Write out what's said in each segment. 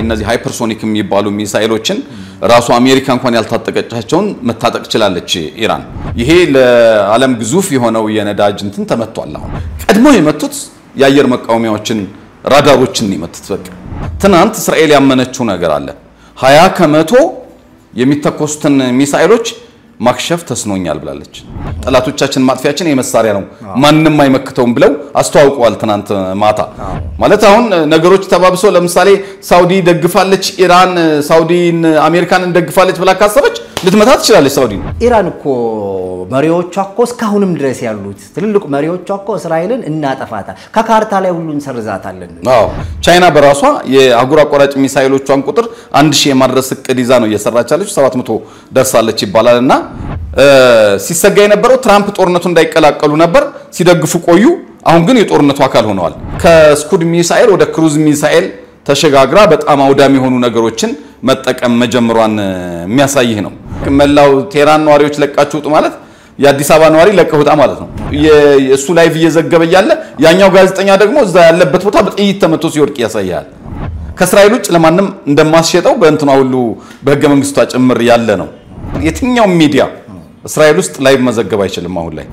እነዚህ ሃይፐርሶኒክ የሚባሉ ሚሳኤሎችን ራሱ አሜሪካ እንኳን ያልታጠቀቻቸውን መታጠቅ ይችላልች ኢራን ይሄ ለዓለም ግዙፍ የሆነው የነዳጅ እንትን ተመቷል አሁን ቀድሞ የመቱት የአየር መቃወሚያዎችን ራዳሮችን ይመቱት በቃ ትናንት እስራኤል ያመነችው ነገር አለ 20% የሚተኮሱትን ሚሳኤሎች ማክሸፍ ተስኖኛል ብላለች ጠላቶቻችን ማጥፊያችን የመሳሪያ ነው ማንንም አይመክተውም ብለው አስተዋውቀዋል ትናንት ማታ ማለት አሁን ነገሮች ተባብሶ ለምሳሌ ሳውዲ ደግፋለች ኢራን ሳውዲን አሜሪካንን ደግፋለች ብላ ካሰበች ልትመታት ትችላለች ሳውዲ ኢራን እኮ መሪዎቿ እኮ እስካሁንም ድረስ ያሉት ትልልቅ መሪዎቿ እኮ እስራኤልን እናጠፋታለን ከካርታ ላይ ሁሉ እንሰርዛታለን አዎ ቻይና በራሷ የአጉር አቋራጭ ሚሳኤሎቿን ቁጥር 1000 የማድረስ እቅድ ይዛ ነው እየሰራቻለች 700 ደርሳለች ይባላልና ሲሰጋ የነበረው ትራምፕ ጦርነቱ እንዳይቀላቀሉ ነበር ሲደግፉ ቆዩ አሁን ግን የጦርነቱ አካል ሆነዋል ከስኩድ ሚሳኤል ወደ ክሩዝ ሚሳኤል ተሸጋግራ በጣም አውዳሚ የሆኑ ነገሮችን መጠቀም መጀመሯን የሚያሳይህ ነው መላው ቴራን ነዋሪዎች ለቃችሁ ወጡ ማለት የአዲስ አበባ ነዋሪ ለቀውጣ ማለት ነው የሱ ላይቭ እየዘገበ ያለ ያኛው ጋዜጠኛ ደግሞ እዛ ያለበት ቦታ በጥይት ተመቶ ሲወድቅ ያሳያል ከእስራኤል ውጭ ለማንም እንደማስሸጠው በእንትኗ ሁሉ በህገ መንግስቷ ጭምር ያለ ነው የትኛው ሚዲያ እስራኤል ውስጥ ላይቭ መዘገብ አይችልም አሁን ላይ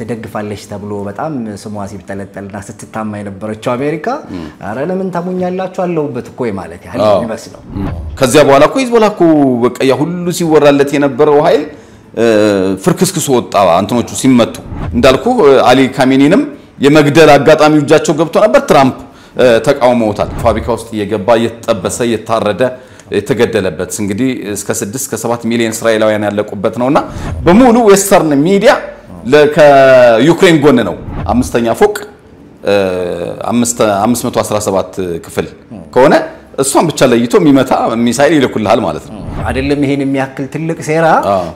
ተደግፋለች ተብሎ በጣም ስሟ ሲብጠለጠልና ስትታማ የነበረችው አሜሪካ አረ ለምን ታሙኛላችሁ አለውበት እኮ ማለት ያህል ይመስለው ከዚያ በኋላ እኮ ሂዝቦላ እኮ በቃ ያ ሁሉ ሲወራለት የነበረው ኃይል ፍርክስክስ ወጣ አንተኖቹ ሲመቱ እንዳልኩ አሊ ካሜኒንም የመግደል አጋጣሚው እጃቸው ገብቶ ነበር ትራምፕ ተቃውመውታል ፋብሪካ ውስጥ እየገባ እየተጠበሰ እየታረደ የተገደለበት እንግዲህ እስከ 6 እስከ 7 ሚሊዮን እስራኤላውያን ያለቁበት ነውና በሙሉ ዌስተርን ሚዲያ ለዩክሬን ጎን ነው አምስተኛ ፎቅ 517 ክፍል ከሆነ እሷን ብቻ ለይቶ የሚመታ ሚሳኤል ይልኩልሃል ማለት ነው አይደለም ይሄን የሚያክል ትልቅ ሴራ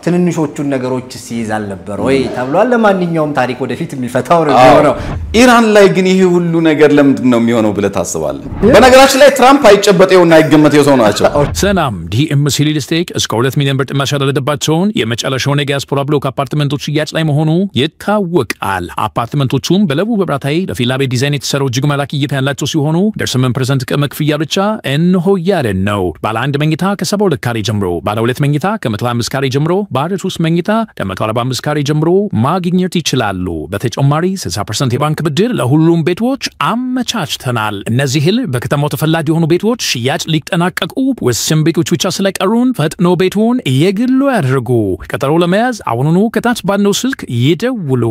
ትንንሾቹን ነገሮች ሲይዛል ነበር ወይ ተብሏል ለማንኛውም ታሪክ ወደፊት የሚፈታው ነው ኢራን ላይ ግን ይሄ ሁሉ ነገር ለምንድን ነው የሚሆነው ብለ ታስባለህ በነገራችን ላይ ትራምፕ አይጨበጠውና አይገመተው ሰው ናቸው ሰላም ዲኤምሲ ሪል ስቴት እስከ 2 ሚሊዮን ብር ጥማሽ ያደረደባቸውን የመጨረሻው የዲያስፖራ ብሎክ አፓርትመንቶች ሽያጭ ላይ መሆኑ ይታወቃል አፓርትመንቶቹም በለቡ በብራታይ ለፊላ ቤት ዲዛይን የተሰሩ እጅግ መላክ እይታ ያላቸው ሲሆኑ ደርሰመን% ቅድመ ክፍያ ብቻ እንሆ ያለን ነው ባለ 1 መኝታ ከ72 ካሬ ጀምሮ ባለ 2 መኝታ ከ125 ካሬ ጀምሮ ባለ 3 መኝታ ከ145 ካሬ ጀምሮ ማግኘት ይችላሉ በተጨማሪ 60% የባንክ ብድር ለሁሉም ቤቶች አመቻችተናል እነዚህ በከተማው ተፈላጊ የሆኑ ቤቶች ሽያጭ ሊጠናቀቁ ወስን ቤቶች ብቻ ስለቀሩን ፈጥኖ ቤቱን የግሉ ያድርጉ ቀጠሮ ለመያዝ አሁኑኑ ከታች ባለው ስልክ ይደውሉ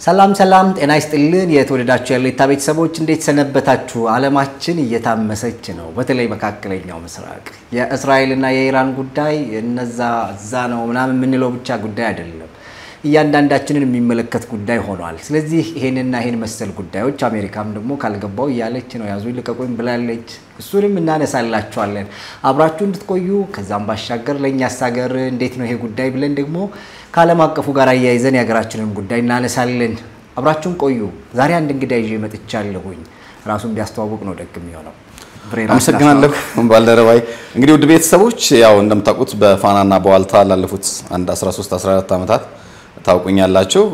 ሰላም ሰላም ጤና ይስጥልን የተወደዳችሁ ያለይታ ቤተሰቦች እንዴት ሰነበታችሁ ዓለማችን እየታመሰች ነው በተለይ መካከለኛው ምስራቅ የእስራኤልና የኢራን ጉዳይ እነዛ ነው ምናምን ምንለው ብቻ ጉዳይ አይደለም እያንዳንዳችንን የሚመለከት ጉዳይ ሆኗል ስለዚህ ይሄንና ይሄን መሰል ጉዳዮች አሜሪካም ደግሞ ካልገባው ያለች ነው ያዙ ይልቀቁኝ ብላለች እሱንም እናነሳላችኋለን አብራችሁ እንድትቆዩ ከዛም ባሻገር ለኛስ ሀገር እንዴት ነው ይሄ ጉዳይ ብለን ደግሞ ካለም አቀፉ ጋር ያያይዘን ያገራችንን ጉዳይ እናነሳለን አብራችሁን ቆዩ ዛሬ አንድ እንግዳ ይዤ መጥቻለሁኝ ራሱን ቢያስተዋውቅ ነው ደግም ይሆነው አመሰግናለሁ ባልደረባይ እንግዲህ ውድ ቤተሰቦች ያው እንደምታውቁት በፋናና በዋልታ ላለፉት 13 14 አመታት ታውቁኛላችሁ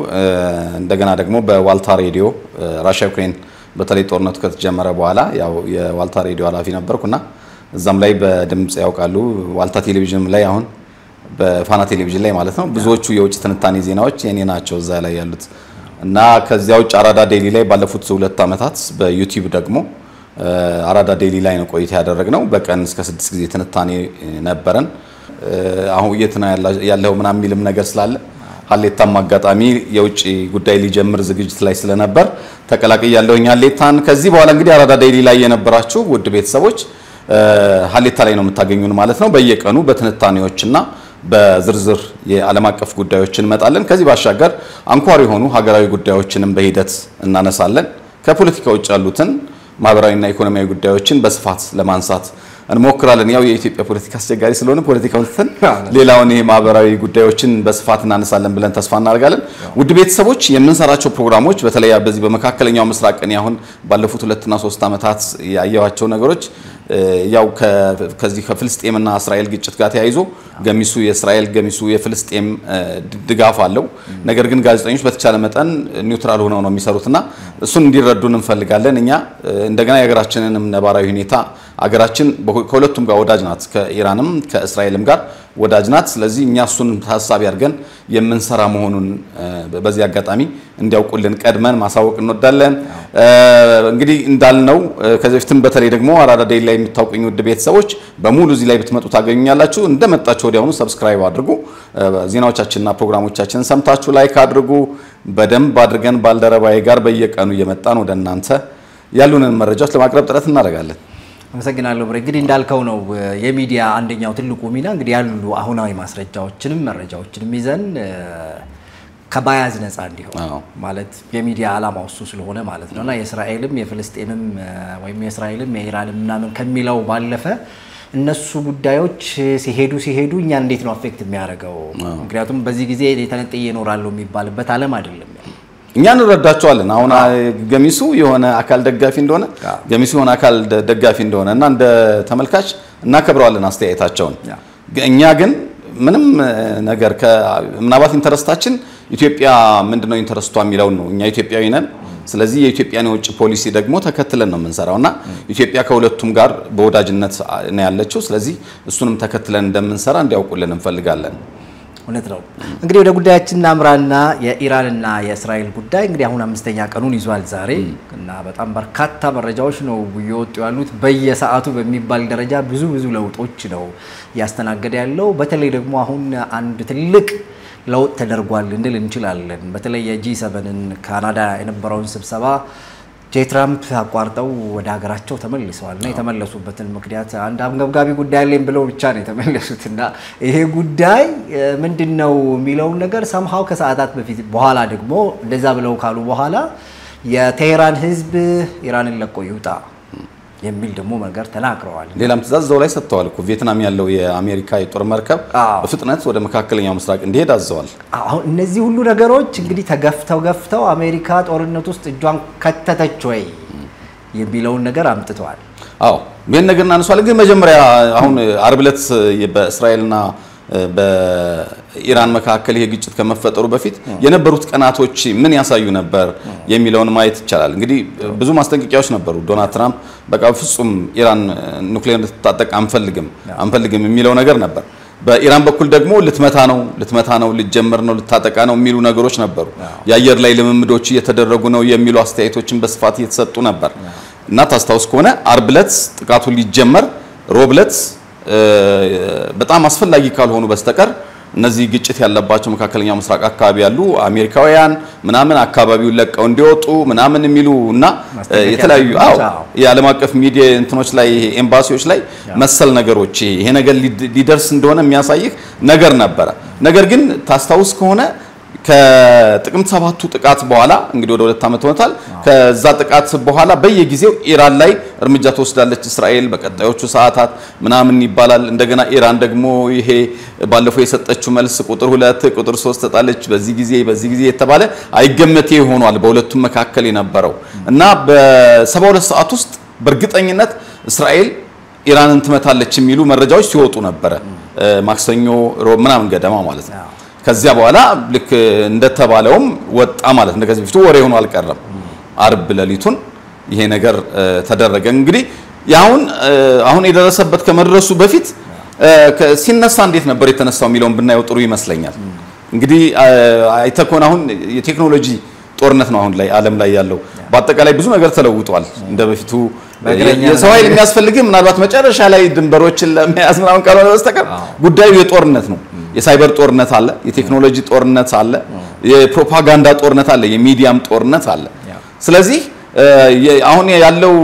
እንደገና ደግሞ በዋልታ ሬዲዮ ራሽያ ዩክሬን በተለይ ጦርነቱ ከተጀመረ በኋላ ያው የዋልታ ሬዲዮ ኃላፊ ነበርኩና እዛም ላይ በድምጽ ያውቃሉ ዋልታ ቴሌቪዥን ላይ አሁን በፋና ቴሌቪዥን ላይ ማለት ነው ብዙዎቹ የውጭ ትንታኔ ዜናዎች የኔ ናቸው እዛ ላይ ያሉት እና ከዚያው አራዳ ዴሊ ላይ ባለፉት 2 አመታት በዩቲዩብ ደግሞ አራዳ ዴሊ ላይ ነው ቆይታ ያደረግነው በቀን እስከ 6 ጊዜ ትንታኔ ነበረን አሁን የትና ያለው ምናምን የሚልም ነገር ስላለ ሀሌታም አጋጣሚ የውጭ ጉዳይ ሊጀምር ዝግጅት ላይ ስለነበር ተቀላቅያለሁኝ ሀሌታን ከዚህ በኋላ እንግዲህ አራዳ ዴሊ ላይ የነበራችሁ ውድ ቤተሰቦች ሀሌታ ላይ ነው የምታገኙን ማለት ነው በየቀኑ በትንታኔዎችና በዝርዝር የዓለም አቀፍ ጉዳዮችን መጣለን ከዚህ ባሻገር አንኳር የሆኑ ሀገራዊ ጉዳዮችንም በሂደት እናነሳለን ከፖለቲካ ውጭ ያሉትን ማህበራዊና ኢኮኖሚያዊ ጉዳዮችን በስፋት ለማንሳት እንሞክራለን ያው የኢትዮጵያ ፖለቲካ አስቸጋሪ ስለሆነ ፖለቲካውን ተን ሌላውን ይሄ ማህበራዊ ጉዳዮችን በስፋት እናነሳለን ብለን ተስፋ እናደርጋለን ውድ ቤተሰቦች የምንሰራቸው ፕሮግራሞች በተለይ በዚህ በመካከለኛው ምስራቅ እኔ አሁን ባለፉት 2 እና 3 አመታት ያያያቸው ነገሮች ያው ከዚህ ከፍልስጤምና እስራኤል ግጭት ጋር ተያይዞ ገሚሱ የእስራኤል ገሚሱ የፍልስጤም ድጋፍ አለው ነገር ግን ጋዜጠኞች በተቻለ መጠን ኒውትራል ሆነው ነው የሚሰሩትና እሱን እንዲረዱን እንፈልጋለን እኛ እንደገና የሀገራችንንም ነባራዊ ሁኔታ አገራችን ከሁለቱም ጋር ወዳጅ ናት ከኢራንም ከእስራኤልም ጋር ወዳጅ ናት ስለዚህ እኛ እሱን ሐሳብ ያርገን የምንሰራ መሆኑን በዚህ አጋጣሚ እንዲያውቁልን ቀድመን ማሳወቅ እንወዳለን እንግዲህ እንዳልነው ከዚህ በፊትም በተለይ ደግሞ አራዳ ዴይሊ ላይ የምታውቁኝ ውድ ቤተሰቦች በሙሉ እዚህ ላይ ብትመጡ ታገኙኛላችሁ እንደመጣችሁ ወዲያውኑ ሰብስክራይብ አድርጉ ዜናዎቻችንና ፕሮግራሞቻችንን ሰምታችሁ ላይክ አድርጉ በደንብ አድርገን ባልደረባዬ ጋር በየቀኑ እየመጣን ወደ እናንተ ያሉንን መረጃዎች ለማቅረብ ጥረት እናደርጋለን አመሰግናለሁ ብሬ እንግዲህ እንዳልከው ነው የሚዲያ አንደኛው ትልቁ ሚና እንግዲህ ያሉ አሁናዊ ማስረጃዎችንም መረጃዎችንም ይዘን ከባያዝ ነፃ እንዲሆን ማለት የሚዲያ አላማው እሱ ስለሆነ ማለት ነውና የእስራኤልም የፍልስጤምም ወይም የእስራኤልም የኢራንም ምናምን ከሚለው ባለፈ እነሱ ጉዳዮች ሲሄዱ እኛ እንዴት ነው አፌክት የሚያደርገው ምክንያቱም በዚህ ጊዜ የተነጠየ ይኖራሉ የሚባልበት ዓለም አይደለም እኛ እንረዳቸዋለን አሁን ገሚሱ የሆነ አካል ደጋፊ እንደሆነ ገሚሱ የሆነ አካል ደጋፊ እንደሆነና እንደ ተመልካች እናከብረዋለን አስተያየታቸውን እኛ ግን ምንም ነገር ከምናባት ኢንተረስታችን ኢትዮጵያ ምንድነው ኢንተረስቷ የሚለው ነው እኛ ኢትዮጵያዊ ነን ስለዚህ የኢትዮጵያን የውጭ ፖሊሲ ደግሞ ተከትለን ነው የምንሰራውና ኢትዮጵያ ከሁለቱም ጋር በወዳጅነት ነው ያለችው ስለዚህ እሱንም ተከትለን እንደምንሰራ እንዲያውቁልን እንፈልጋለን እውነት ነው እንግዲህ ወደ ጉዳያችን እናምራና የኢራንና የእስራኤል ጉዳይ እንግዲህ አሁን 5ኛ ቀኑን ይዟል ዛሬ እና በጣም በርካታ መረጃዎች ነው እየወጡ ያሉት በየሰዓቱ በሚባል ደረጃ ብዙ ለውጦች ነው ያስተናገደ ያለው በተለይ ደግሞ አሁን አንድ ትልቅ ለውጥ ተደርጓል እንድል እንችላለን በተለይ የጂ7ን ካናዳ የነበረውን ስብሰባ ጄትራምፕ አቋርጠው ወደ ሀገራቸው ተመልሰዋልና የተመለሱበትን ምክንያት አንድ አንገብጋቢ ጉዳይ አለኝ ብለው ብቻ ነው የተመለሱትና ይሄ ጉዳይ ምንድነው የሚለው ነገር ሰምሃው ከሰዓታት በፊት በኋላ ደግሞ እንደዛ ብለው ካሉ በኋላ የቴህራን ህዝብ ኢራንን ለቆ ይውጣ የሚል ደግሞ ነገር ተናግረዋል ሌላም ትዕዛዝ ዘው ላይ ሰጥተዋል እኮ ቪየትናም ያለው የአሜሪካ የጦር መርከብ በፍጥነት ወደ መካከለኛው ምስራቅ እንዲሄድ አዘዋል አሁን እነዚህ ሁሉ ነገሮች እንግዲህ ተገፍተው አሜሪካ ጦርነት ውስጥ እጇን ከተተች ወይ የሚለውን ነገር አምጥተዋል አዎ ምን ነገር እናነሳለን ግን መጀመሪያ አሁን አርብ ዕለት በእስራኤልና በኢራን መካከል ይሄ ግጭት ከመፈጠሩ በፊት የነበሩት ቀናቶች ምን ያሳዩ ነበር የሚለውን ማየት ይቻላል እንግዲህ ብዙ ማስጠንቀቂያዎች ነበሩ ዶናልድ ትራምፕ በቃ ፍጹም ኢራን ኑክሌር ልትታጠቅ አንፈልግም የሚለው ነገር ነበር በኢራን በኩል ደግሞ ልትመታ ነው ልትጀምር ነው ልታጠቃ ነው የሚሉ ነገሮች ነበሩ የአየር ላይ ልምምዶች እየተደረጉ ነው የሚሉ አስተያየቶችን በስፋት እየተሰጡ ነበር እና ታስታውስ ከሆነ አርብ ዕለት ጥቃቱ ሊጀመር ሮብ ዕለት በጣም አስፈላጊ ካልሆኑ በስተቀር እነዚህ ግጭት ያለባቸው መካከለኛው ምስራቅ አካባቢ ያሉ አሜሪካውያን ምናምን አካባቢውን ለቀው እንዲወጡ ምናምን የሚሉና የተለያዩ የዓለም አቀፍ ሚዲያ እንትኖች ላይ ኤምባሲዎች ላይ መሰል ነገሮች ይሄ ነገር ሊደርስ እንደሆነ የሚያሳይህ ነገር ነበር ነገር ግን ታስታውስ ከሆነ ከጥቅምት 7ቱ ጥቃት በኋላ እንግዲህ ወደ 2 አመት ሆኗል ከዛ ጥቃት በኋላ በየጊዜው ኢራን ላይ እርምጃ ተወስዳለች እስራኤል በቀጣዮቹ ሰዓታት ምናምን ይባላል እንደገና ኢራን ደግሞ ይሄ ባለፈው የሰጠችው መልስ ቁጥር 2 ቁጥር 3 ተጣለች በዚህ ጊዜ የተባለ አይገመት ሆኗል በሁለቱም መካከል የነበረው እና በ72 ሰዓት ውስጥ በእርግጠኝነት እስራኤል ኢራንን ትመታለች የሚሉ መረጃዎች ሲወጡ ነበር ማክሰኞ ሮብ ምናምን ገደማ ማለት ነው ከዚያ በኋላ ልክ እንደተባለውም ወጣ ማለት ነው ከዚህ በፊት ወሬ ሆኖ አልቀረም አርብ ለሊቱን ይሄ ነገር ተደረገ እንግዲህ አሁን የደረሰበት ከመድረሱ በፊት ሲነሳ እንዴት ነበር የተነሳው የሚለውን ብናየው ጥሩ ይመስለኛል እንግዲህ አይተኮን አሁን የቴክኖሎጂ ጦርነት ነው አሁን ላይ ዓለም ላይ ያለው በአጠቃላይ ብዙ ነገር ተለውጧል እንደበፊቱ የሰው ኃይል የሚያስፈልግ ምናልባት መጨረሻ ላይ ድንበሮችን ለመያዝ ምናምን ካልሆነ በስተቀር ጉዳዩ የጦርነት ነው የሳይበር ጦርነት አለ የቴክኖሎጂ ጦርነት አለ የፕሮፓጋንዳ ጦርነት አለ የሚዲያም ጦርነት አለ ስለዚህ አሁን ያለው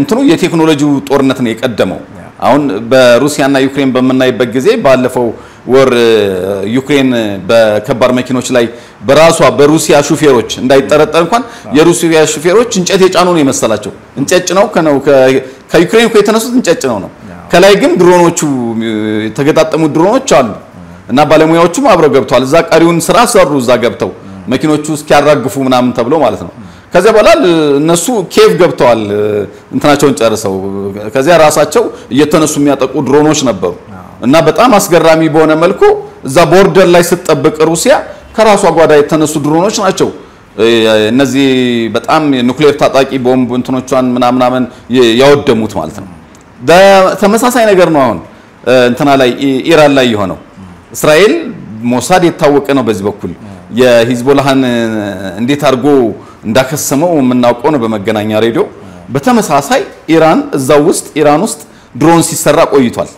እንትኑ የቴክኖሎጂው ጦርነት ነው የቀደመው አሁን በሩሲያና ዩክሬን በመናይበት ጊዜ ባለፈው ወር ዩክሬን በከባድ መኪኖች ላይ በሩሲያ ሹፌሮች እንዳይጠረጠር እንኳን የሩሲያ ሹፌሮች እንጨት የጫኑ ነው የመሰላቸው እንጨጭ ነው ከዩክሬን የተነሱት እንጨጭ ነው ከላይ ግን ድሮኖቹ የተገጣጠሙ ድሮኖች አሉ እና ባለሙያዎቹም አብረው ገብተዋል እዛ ቀሪውን ስራ ሰሩ እዛ ገብተው መኪኖቹ እስኪያራግፉ ምናምን ተብሎ ማለት ነው ከዚያ በኋላ እነሱ ኬቭ ገብተዋል እንትናቸውን ጨርሰው ከዚያ ራሳቸው እየተነሱ የሚያጠቁ ድሮኖች ነበሩ እና በጣም አስገራሚ በሆነ መልኩ እዛ ቦርደር ላይ ስትጠብቅ ሩሲያ ከራሷ ጓዳ የተነሱ ድሮኖች ናቸው እነዚህ በጣም ኑክሌር ታጣቂ ቦምብ እንትኖቿን ምናምን ያወደሙት ማለት ነው ተመሳሳይ ነገር ነው አሁን እንትና ላይ ኢራን ላይ የሆነው እስራኤል ሞሳድ የታወቀ ነው በዚህ በኩል የሂዝቦላህን እንዴት አድርጎ እንዳከሰመው የምናውቀው ነው በመገናኛ ሬዲዮ በተመሳሳይ ኢራን እዛው ውስጥ ኢራን ውስጥ ድሮን ሲሰራ ቆይቷል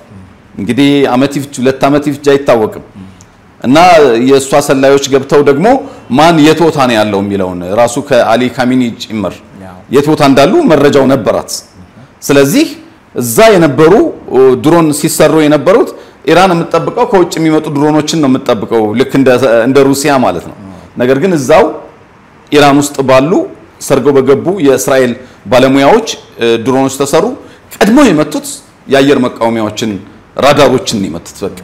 እንግዲህ አመት ይፍጅ 2 አመት ይፍጅ አይታወቅም እና የሷ ሰላዮች ገብተው ደግሞ ማን የቶታ ነው ያለው የሚለውን ራሱ ከአሊ ካሚኒ ጭምር የቶታ እንዳሉ መረጃው ነበራት ስለዚህ እዛ የነበሩ ድሮን ሲሰሩ የነበሩት ኢራን የምትጠብቀው ከውጭ የሚመጡ ድሮኖችን ነው የምትጠብቀው ልክ እንደ ሩሲያ ማለት ነው ነገር ግን እዛው ኢራን ውስጥ ባሉ ሰርገው በገቡ የእስራኤል ባለሙያዎች ድሮኖች ተሰሩ ቀድመው የመቱት የአየር መቃወሚያዎችን ራዳሮችን ይመቱት በቃ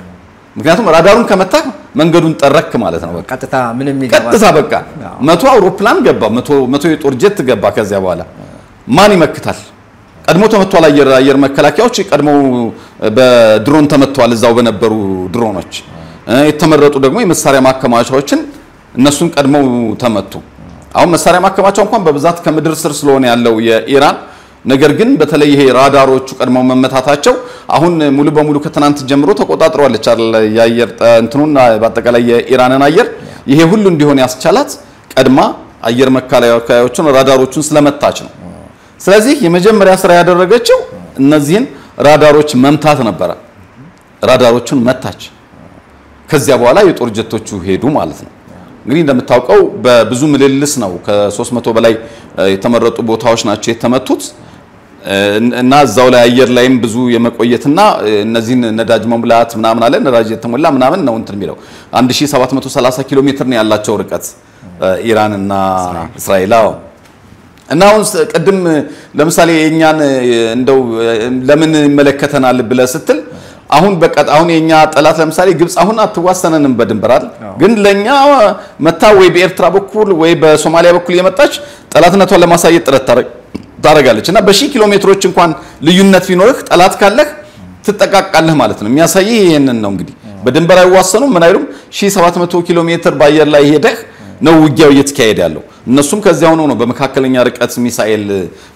ምክንያቱም ራዳሩን ከመታ መንገዱን ጠረክ ማለት ነው በቃ ቀጥታ ምንም ይገባ ቀጥታ በቃ 100 አውሮፕላን ገባ 100 የጦር ጀት ገባ ከዚያ በኋላ ማን ይመክታል ቀድሞ ተመቷል አየር መከላከያዎች ቀድሞ በድሮን ተመቷል እዛው በነበሩ ድሮኖች የተመረጡ ደግሞ የመሳሪያ ማከማቻዎችን እነሱን ቀድመው ተመቱ አሁን መሳሪያ ማከማቻው እንኳን በብዛት ከምድር ስር ስለሆነ ያለው የኢራን ነገር ግን በተለይ ይሄ ራዳሮቹ ቀድመው መመታታቸው አሁን ሙሉ በሙሉ ከትናንት ጀምሮ ተቆጣጥሯለች አይደል የአየር እንትኑን በአጠቃላይ የኢራንን አየር ይሄ ሁሉ እንዲሆን ያስቻላት ቀድማ አየር መከላከያዎቹን ራዳሮቹን ስለመታች ነው ስለዚህ የመጀመሪያ ስራ ያደረገችው እነዚህን ራዳሮች መምታት ነበር ራዳሮቹን መታች ከዚያ በኋላ የጦር ጀቶቹ ሄዱ ማለት ነው እንግዲህ እንደምታውቀው በብዙ ምልልስ ነው ከ300 በላይ የተመረጡ ቦታዎች ናቸው የተመቱት እና እዛው ላይ አየር ላይም ብዙ የመቆየትና እነዚህን ነዳጅ መሙላት ምናምን አለ ነዳጅ የተሞላ ምናምን ነው እንትን የሚለው 1730 ኪሎ ሜትር ነው ያላቸው ርቀት ኢራን እና እስራኤል እና አሁን ቅድም ለምሳሌ የኛን እንደው ለምን ይመለከተናል ብለ ስትል አሁን በቃ አሁን የኛ ጠላት ለምሳሌ ግብጽ አሁን አትዋሰነንም በድንበር አይደል ግን ለኛ መታ ወይ በኤርትራ በኩል ወይ በሶማሊያ በኩል የመጣች ጠላትነቷን ለማሳየት ጥረት ታረጋለች እና በሺ ኪሎ ሜትሮች እንኳን ልዩነት ቢኖርህ ጠላት ካለህ ትጠቃቃለህ ማለት ነው የሚያሳይ ይሄንን ነው እንግዲህ በድንበር አይዋሰኑ ምን አይሉም 1700 ኪሎ ሜትር በአየር ላይ ሄደህ ነው ውጊያው እየተካሄደ ያለው እነሱም ከዚያው ነው በመካከለኛ ርቀት ሚሳኤል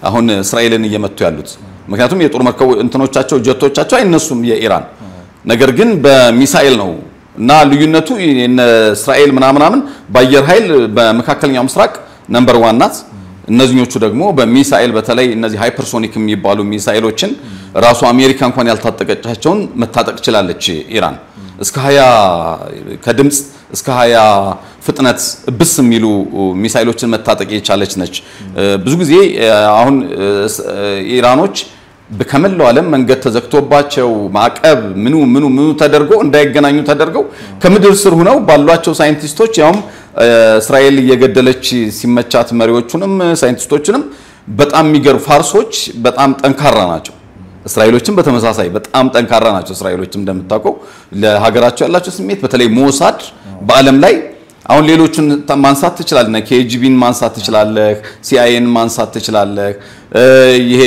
አሁን እስራኤልን እየመቱ ያሉት ምክንያቱም የጦር መርከቦ እንትኖቻቸው ጀቶቻቸው አይነሱም የኢራን ነገር ግን በሚሳኤል ነው እና ልዩነቱ እስራኤል ምናምን በአየር ኃይል በመካከለኛው ምስራቅ ነምበር 1 ናት እነዚህኞቹ ደግሞ በሚሳኤል በተለይ እነዚህ ሃይፐርሶኒክ የሚባሉ ሚሳኤሎችን ራሱ አሜሪካ እንኳን ያልታጠቀቻቸውን መታጠቅ ይችላልች ኢራን እስከ 20 ከድምጽ እስከ 20 ፍጥነት ብስ የሚሉ ሚሳኤሎችን መታጠቅ የቻለች ነች ብዙ ጊዜ አሁን ኢራኖች በከመላው ዓለም መንገድ ተዘግቶባቸው ማዕቀብ ምኑ ተደርጎ እንዳይገናኙ ተደርገው ከምድር ስር ሆነው ባሏቸው ሳይንቲስቶች ያውም እስራኤል እየገደለች ሲመቻት መሪዎቹንም ሳይንቲስቶችንም በጣም የሚገርም ፋርሶች በጣም ጠንካራ ናቸው እስራኤሎችም በተመሳሳይ በጣም ጠንካራ ናቸው እስራኤሎችም እንደምታውቀው ለሀገራቸው ያላቸው ስሜት በተለይ ሞሳድ በአለም ላይ አሁን ሌሎችን ማንሳት ትችላለህ ኬጂቢን ማንሳት ትችላለህ ሲአይኤን ማንሳት ትችላለህ ይሄ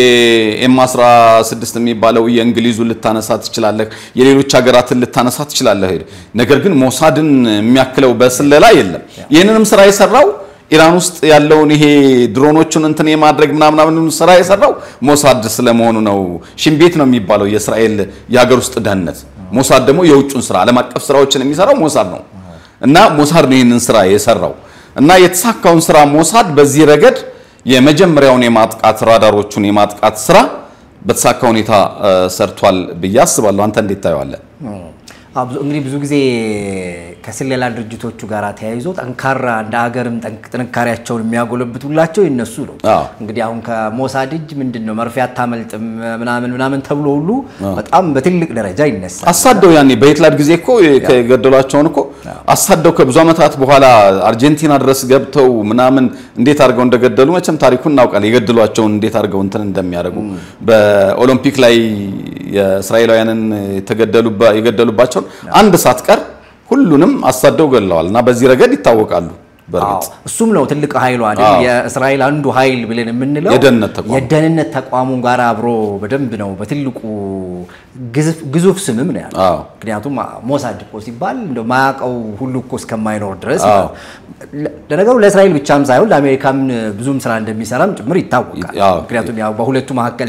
ኤም16 የሚባለው የእንግሊዙ ልታነሳ ትችላለህ የሌሎች ሀገራትን ልታነሳ ትችላለህ ነገር ግን ሞሳድን የሚያክለው በስለላ የለም ይሄንንም ስራ የሰራው ኢራን ውስጥ ያለውን ይሄ ድሮኖቹን እንትን የማድረግ ምናምን ስራ የሰራው ሞሳድ ስለመሆኑ ነው ሽምቤት ነው የሚባለው የእስራኤል የሀገር ውስጥ ደህንነት ሞሳድ ደግሞ የውጭውን ስራ ዓለም አቀፍ ስራዎችን የሚሰራው ሞሳድ ነው እና ሞሳድ ነው ይሄንን ስራ የሰራው እና የተሳካውን ስራ ሞሳድ በዚህ ረገድ የመጀመሪያውን የማጥቃት ራዳሮቹን የማጥቃት ስራ በተሳካ ሁኔታ ሰርቷል በያስባለሁ አንተ እንዴት ታየዋለህ እንግዲህ ብዙ ጊዜ ከስለላ ድርጅቶቹ ጋር ተያይዞ ጠንካራ እንደ ሀገርም ጥንካሬያቸውን የሚያጎለብቱላቸው ይነሱ ነው እንግዲህ አሁን ከሞሳድ እጅ ምንድነው መርፌ አታመልጥም ምናምን ተብሎ ሁሉ በጣም በትልቅ ደረጃ ይነሳል አሳደው ያኔ በሂትለር ጊዜ እኮ ከገደሏቸውን እኮ አሳደው ከብዙ አመታት በኋላ አርጀንቲና ድረስ ገብተው ምናምን እንዴት አድርገው እንደገደሉ መቼም ታሪኩን እናውቃለን የገደሏቸውን እንዴት አድርገው እንትን እንደሚያደርጉ በኦሎምፒክ ላይ የእስራኤላውያንን የገደሉባቸው አንድ ሰዓት ቀር ሁሉንም አሳደው ገለዋልና በዚህ ረገድ ይታወቃሉ በርግጥ እሱም ነው ትልቅ ኃይሉ አይደል የእስራኤል አንዱ ኃይል ብለን የምንለው የደህንነት ተቋሙ ጋር አብሮ በደንብ ነው በትልቁ ግዙፍ ስምም ነው ያለው ምክንያቱም ሞሳድ እኮ ሲባል እንደው ማያቀው ሁሉ እኮ እስከማይኖር ድረስ ለነገሩ ለእስራኤል ብቻም ሳይሆን ለአሜሪካም ብዙም ስራ እንደሚሰራም ጭምር ይታወቃል ምክንያቱም ያው በሁለቱ መካከል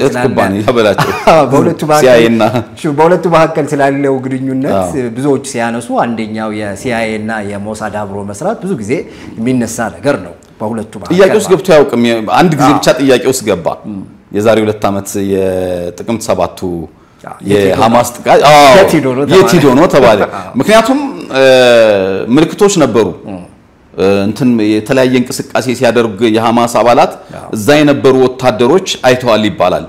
መካከል ስላለው ግንኙነት ብዙዎች ሲያነሱ አንደኛው የሲአይኤ እና የሞሳድ አብሮ መስራት ብዙ ጊዜ የሚነሳ ነገር ነው በሁለቱ መካከል ጥያቄ ውስጥ ገብቶ ያውቅም አንድ ጊዜ ብቻ ጥያቄ ውስጥ ገባ የዛሬ 2 ዓመት የጥቅምት 7ቱ የሐማስ ጥቃት የት ሄዶ ነው ተባለ ምክንያቱም ምልክቶች ነበሩ እንትን የተለያየ እንቅስቃሴ ሲያደርጉ የሐማስ አባላት እዛ የነበሩ ወታደሮች አይተዋል ይባላል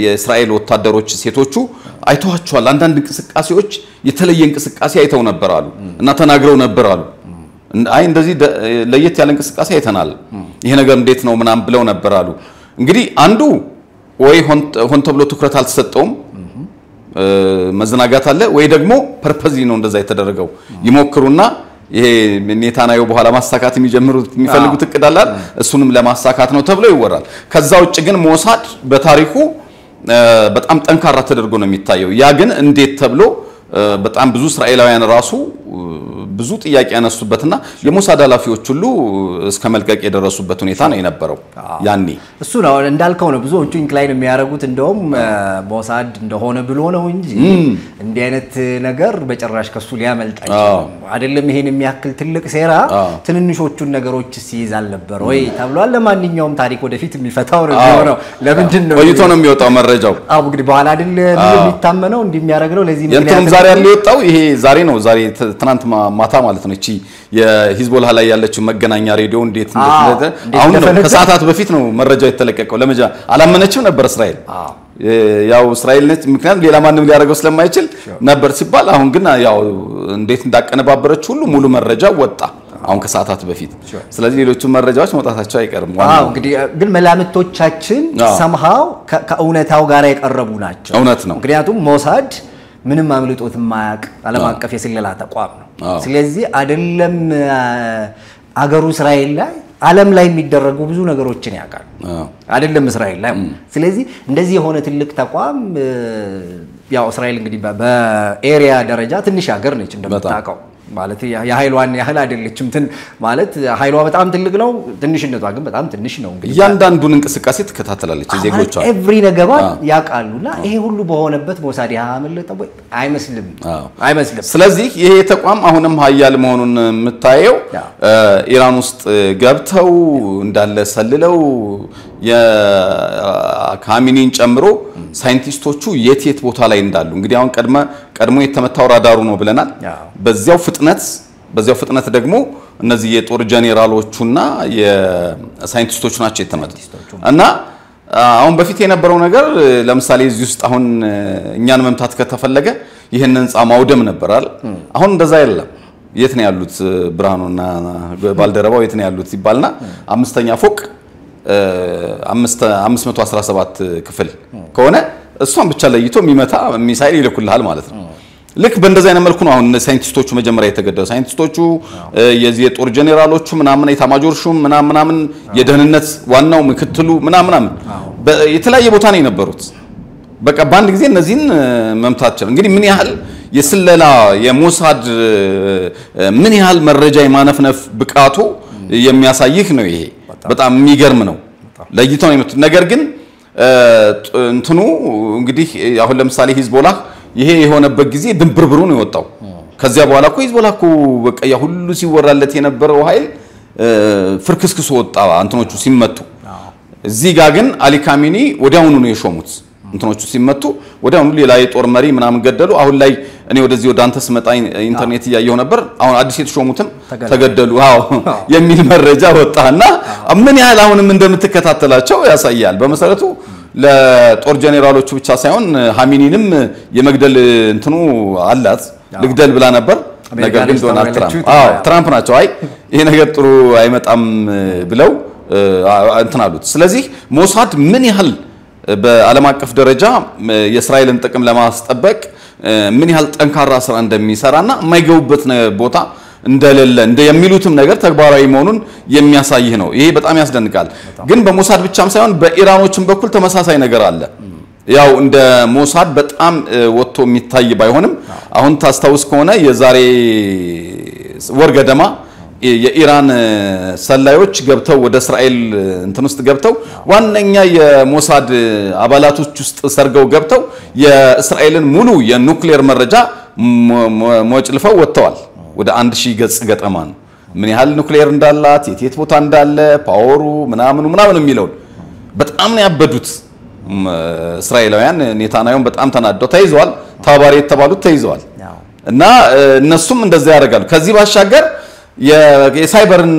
የእስራኤል ወታደሮች ሴቶቹ አይተዋቸዋል አንዳንድ እንቅስቃሴዎች የተለየ እንቅስቃሴ አይተው ነበራሉ እና ተናግረው ነበራሉ አይ እንደዚህ ለየት ያለ እንቅስቃሴ አይተናል ይሄ ነገር እንዴት ነው ምናም ብለው ነበራሉ እንግዲህ አንዱ ወይ ሆን ተብሎ ትኩረት አልተሰጠውም መዘናጋት አለ ወይ ደግሞ ፐርፐዝ ነው እንደዛ የተደረገው ይሞክሩና ይሄ ኔታንያሁ በኋላ ማሳካት የሚፈልጉት እቅዳላል እሱንም ለማሳካት ነው ተብሎ ይወራል ከዛ ውጭ ግን ሞሳድ በታሪኩ በጣም ጠንካራ ተደርጎ ነው የሚታየው ያ ግን እንዴት ተብሎ በጣም ብዙ እስራኤላውያን ራሱ ብዙ ጥያቄ ያነሱበትና የሞሳድ ኃላፊዎች ሁሉ እስከ መልቀቅ የደረሱበት ሁኔታ ነው የነበረው ያኔ እሱ ነው እንዳልከው ነው ብዙዎቹ ኢንክላይን የሚያደርጉት እንደውም ሞሳድ እንደሆነ ብሎ ነው እንጂ እንዲህ አይነት ነገር በጭራሽ ከሱ ሊያመልጥ አይደለም ይሄን የሚያክል ትልቅ ሴራ ትንንሾቹን ነገሮች ሲይዛል ነበር ወይ ተብሏል ለማንኛውም ታሪክ ወደፊት የሚፈታው ነው ለምንድን ነው ወይቶ ነው የሚወጣው መረጃው እንግዲህ በኋላ አይደል የሚታመነው እንዲሚያደርግ ነው ለዚህ ምክንያቱም ዛሬ ያለው የወጣው ይሄ ዛሬ ነው ዛሬ ትናንት ማታ ማለት ነው እቺ የሂዝቦላ ላይ ያለችው መገናኛ ሬዲዮ እንዴት አሁን ነው ከሰዓታት በፊት ነው መረጃው የተለቀቀው ለመጃ አላመነችም ነበር እስራኤል ያው እስራኤል ነች ምክንያቱም ሌላ ማንም ሊያደርገው ስለማይችል ነበር ሲባል አሁን ግን ያው እንዴት እንዳቀነባበረች ሁሉ ሙሉ መረጃ ወጣ አሁን ከሰዓታት በፊት ስለዚህ ሌሎቹ መረጃዎች መውጣታቸው አይቀርም እንግዲህ ግን መላምቶቻችን somehow ከእውነታው ጋር የቀረቡ ናቸው እውነት ነው ምክንያቱም ሞሳድ ምንም አምልጦት ማያቅ ዓለም አቀፍ የስለላ ተቋም ነው ስለዚህ አይደለም አገሩ እስራኤል ላይ ዓለም ላይ የሚደረጉ ብዙ ነገሮችን ያውቃል አይደለም እስራኤል ላይ ስለዚህ እንደዚህ የሆነ ትልቅ ተቋም ያው እስራኤል እንግዲህ በኤሪያ ደረጃ ትንሽ ሀገር ነች እንደምታውቀው ማለት የኃይሏን ያህል አይደለችም ማለት ኃይሏ በጣም ትልቅ ነው ትንሽነቷ ግን በጣም ትንሽ ነው እንግዲህ ያንዳንዱን እንቅስቃሴ ተከታተላለች ዜጎቿ ኤቭሪ ነገሯን ያውቃሉና ይሄ ሁሉ በሆነበት ሞሳድ ያመለጠው አይመስልም ስለዚህ ይሄ ተቋም አሁንም ኃያል መሆኑን የምታየው ኢራን ውስጥ ገብተው እንዳለ ሰልለው የካሚኒን ጨምሮ ሳይንቲስቶቹ የት ቦታ ላይ እንዳሉ እንግዲህ አሁን ቀድሞ የተመታው ራዳሩ ነው ብለናል በዚያው ፍጥነት ደግሞ እነዚህ የጦር ጄኔራሎቹና የሳይንቲስቶቹ ናቸው የተመቱት እና አሁን በፊት የነበረው ነገር ለምሳሌ እዚህ ውስጥ አሁን እኛን መምታት ከተፈለገ ይሄንን ህንጻ ማውደም ነበራል አሁን እንደዛ አይደለም የት ነው ያሉት ብርሃኑና ባልደረባው የት ነው ያሉት ይባልና አምስተኛ ፎቅ 517 ክፍል ከሆነ እሷን ብቻ ለይቶ የሚመታ ሚሳኤል ይልኩልሃል ማለት ነው ልክ በእንደዛ አይነት መልኩ ነው አሁን ሳይንቲስቶቹ መጀመሪያ የተገደሉ ሳይንቲስቶቹ የዚህ የጦር ጄኔራሎቹ ምናምን የታማጆርሹም ምናምን የደህንነት ዋናው ምክትሉ ምናምን የተለያየ ቦታ ነው የነበሩት በቃ ባንድ ጊዜ እነዚህን መምታቸው እንግዲህ ምን ያህል የስለላ የሞሳድ ምን ያህል መረጃ የማነፍነፍ ብቃቱ የሚያሳይህ ነው ይሄ በጣም የሚገርም ነው ለይተው ነው የመጡት ነገር ግን እንትኑ እንግዲህ አሁን ለምሳሌ ሂዝቦላ ይሄ የሆነበት ጊዜ ድንብርብሩ ነው የወጣው ከዚያ በኋላ እኮ ሂዝቦላ እኮ በቃ ያ ሁሉ ሲወራለት የነበረው ኃይል ፍርክስክስ ወጣ አንተኖቹ ሲመቱ እዚህ ጋር ግን አሊ ካሚኒ ወዲያውኑ ነው የሾሙት እንትኖቹ ሲመቱ ወዲያውኑ ሌላ የጦር መሪ ምናምን ገደሉ አሁን ላይ እኔ ወደዚህ ወደ አንተ ስመጣ ኢንተርኔት ያየው ነበር አሁን አዲስ የተሾሙትም ተገደሉ የሚል መረጃ ወጣና ምን ያህል አሁንም እንደምትከታተላቸው ያሳያል በመሰረቱ ለጦር ጄኔራሎቹ ብቻ ሳይሆን ሃሚኒንም የመግደል እንትኑ አላት ልግደል ብላ ነበር ነገር ግን ዶናልድ ትራምፕ ናቸው አይ ይሄ ነገር ጥሩ አይመጣም ብለው እንትናሉት ስለዚህ ሞሳድ ምን ያህል በዓለም አቀፍ ደረጃ የእስራኤልን ጥቅም ለማስጠበቅ ምን ያህል ጠንካራ ስራ እንደሚሰራና የማይገቡበት ቦታ እንደሌለ የሚሉትም ነገር ተግባራዊ መሆኑን የሚያሳይ ነው። ይሄ በጣም ያስደንቃል። ግን በሞሳድ ብቻም ሳይሆን በኢራኖችም በኩል ተመሳሳይ ነገር አለ። ያው እንደ ሞሳድ በጣም ወጥቶ የሚታይ ባይሆንም አሁን ታስታውስ ከሆነ የዛሬ ወር ገደማ የኢራን ሰላዮች ገብተው ወደ እስራኤል እንትን ውስጥ ገብተው ዋነኛ የሞሳድ አባላቶች ውስጥ ሰርገው ገብተው የእስራኤልን ሙሉ የኑክሌር መረጃ ሞጭልፈው ወጥተዋል። ወደ 1000 ገጽ ገጠማ ነው። ምን ያህል ኑክሌር እንዳላት የት ቦታ እንዳለ ፓወሩ ምናምን የሚለው በጣም ነው ያበዱት። እስራኤላውያን ኔታንያሁን በጣም ተናደው ተይዘዋል። ታባሪ የተባሉት ተይዘዋል። እና እነሱም እንደዛ ያደርጋሉ። ከዚህ ባሻገር የሳይበርን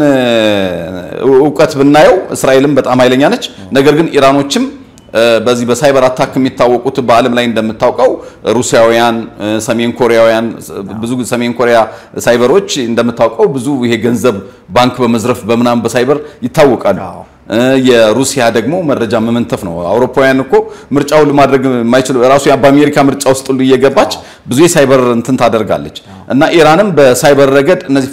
ዕውቀት ብናየው እስራኤልም በጣም ኃይለኛ ነች። ነገር ግን ኢራኖችም በዚህ በሳይበር አታክ የሚታወቁት በዓለም ላይ እንደምታውቀው ሩሲያውያን፣ ሰሜን ኮሪያውያን ብዙ ሰሜን ኮሪያ ሳይበሮች እንደምታውቀው ብዙ ይሄ ገንዘብ ባንክ በመዝረፍ በመናም በሳይበር ይታወቃሉ። የሩሲያ ደግሞ መረጃ መመንተፍ ነው። አውሮፓውያን እኮ ምርጫው ለማድረግ የማይችሉ ራሱ በአሜሪካ ምርጫ ውስጥ ሁሉ እየገባች ብዙ የሳይበር እንትን ታደርጋለች። እና ኢራንም በሳይበር ረገድ እነዚህ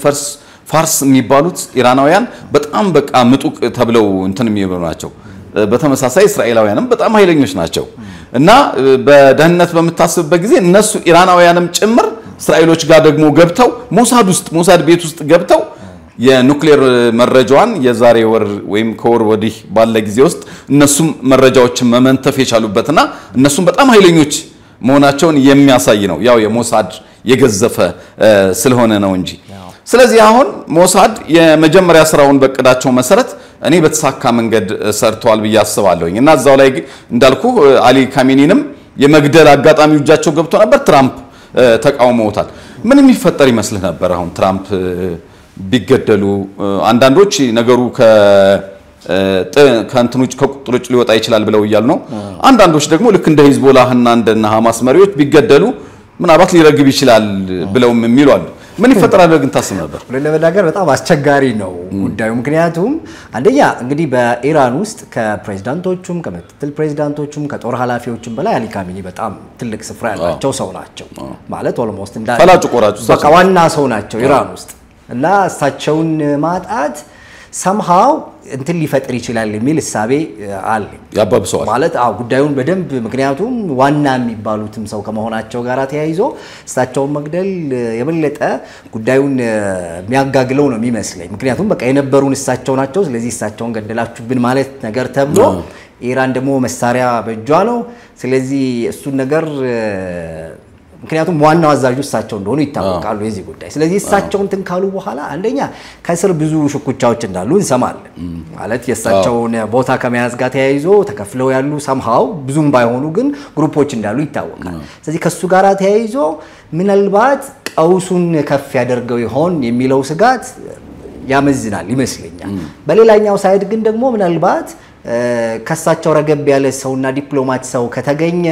ፋርስ የሚባሉት ኢራናውያን በጣም በቃ ምጡቅ ተብለው እንትን የሚሉ ናቸው። በተመሳሳይ እስራኤላውያንም በጣም ኃይለኞች ናቸው። እና በደህንነት በመታሰብበት ጊዜ እነሱ ኢራናውያንም ጭምር እስራኤሎች ጋር ደግሞ ገብተው ሞሳድ ቤት ውስጥ ገብተው የኑክሌር መረጃዋን የዛሬ ወር ወይም ከወር ወዲህ ባለ ጊዜ ውስጥ እነሱም መረጃዎችን መመንተፍ የቻሉበትና እነሱም በጣም ኃይለኞች መሆናቸውን የሚያሳይ ነው። ያው የሞሳድ የገዘፈ ስለሆነ ነው እንጂ። ስለዚህ አሁን ሞሳድ የመጀመሪያ ስራውን በቅዳቸው መሰረት እኔ በተሳካ መንገድ ሰርተዋል ብዬ አስባለሁኝ። እና እዛው ላይ እንዳልኩ አሊ ካሜኒንም የመግደል አጋጣሚው እጃቸው ገብቶ ነበር። ትራምፕ ተቃውመውታል። ምን የሚፈጠር ይመስልህ ነበር አሁን ትራምፕ ቢገደሉ? አንዳንዶች ነገሩ ከእንትኖች ከቁጥጥር ውጭ ሊወጣ ይችላል ብለው እያሉ ነው። አንዳንዶች ደግሞ ልክ እንደ ሂዝቦላህና እንደ ሐማስ መሪዎች ቢገደሉ ምናልባት ሊረግብ ይችላል ብለውም የሚሉ አሉ። ምን ይፈጠራል ግን ታስብ ነበር? ለመናገር በጣም አስቸጋሪ ነው ጉዳዩ። ምክንያቱም አንደኛ እንግዲህ በኢራን ውስጥ ከፕሬዝዳንቶቹም ከምክትል ፕሬዝዳንቶቹም ከጦር ኃላፊዎችም በላይ አሊ ካሜኒ በጣም ትልቅ ስፍራ ያላቸው ሰው ናቸው። ማለት ኦልሞስት እንደ ፈላጭ ቆራጭ በቃ ዋና ሰው ናቸው ኢራን ውስጥ። እና እሳቸውን ማጣት somehow እንትን ሊፈጥር ይችላል የሚል እሳቤ አለ። ያባብሰዋል ማለት ጉዳዩን በደንብ ምክንያቱም ዋና የሚባሉትም ሰው ከመሆናቸው ጋር ተያይዞ እሳቸውን መግደል የበለጠ ጉዳዩን የሚያጋግለው ነው የሚመስለኝ። ምክንያቱም በቃ የነበሩን እሳቸው ናቸው፣ ስለዚህ እሳቸውን ገደላችሁብን ማለት ነገር ተብሎ ኢራን ደግሞ መሳሪያ በእጇ ነው። ስለዚህ እሱን ነገር ምክንያቱም ዋናው አዛዡ እሳቸው እንደሆኑ ይታወቃሉ የዚህ ጉዳይ። ስለዚህ እሳቸውን ተንካሉ በኋላ አንደኛ ከስር ብዙ ሽኩቻዎች እንዳሉ እንሰማለን። ማለት የእሳቸውን ቦታ ከመያዝ ጋር ተያይዞ ተከፍለው ያሉ somehow ብዙም ባይሆኑ ግን ግሩፖች እንዳሉ ይታወቃል። ስለዚህ ከሱ ጋር ተያይዞ ምናልባት ቀውሱን ከፍ ያደርገው ይሆን የሚለው ስጋት ያመዝናል ይመስለኛል። በሌላኛው ሳይድ ግን ደግሞ ምናልባት ከሳቸው ረገብ ያለ ሰውና ዲፕሎማት ሰው ከተገኘ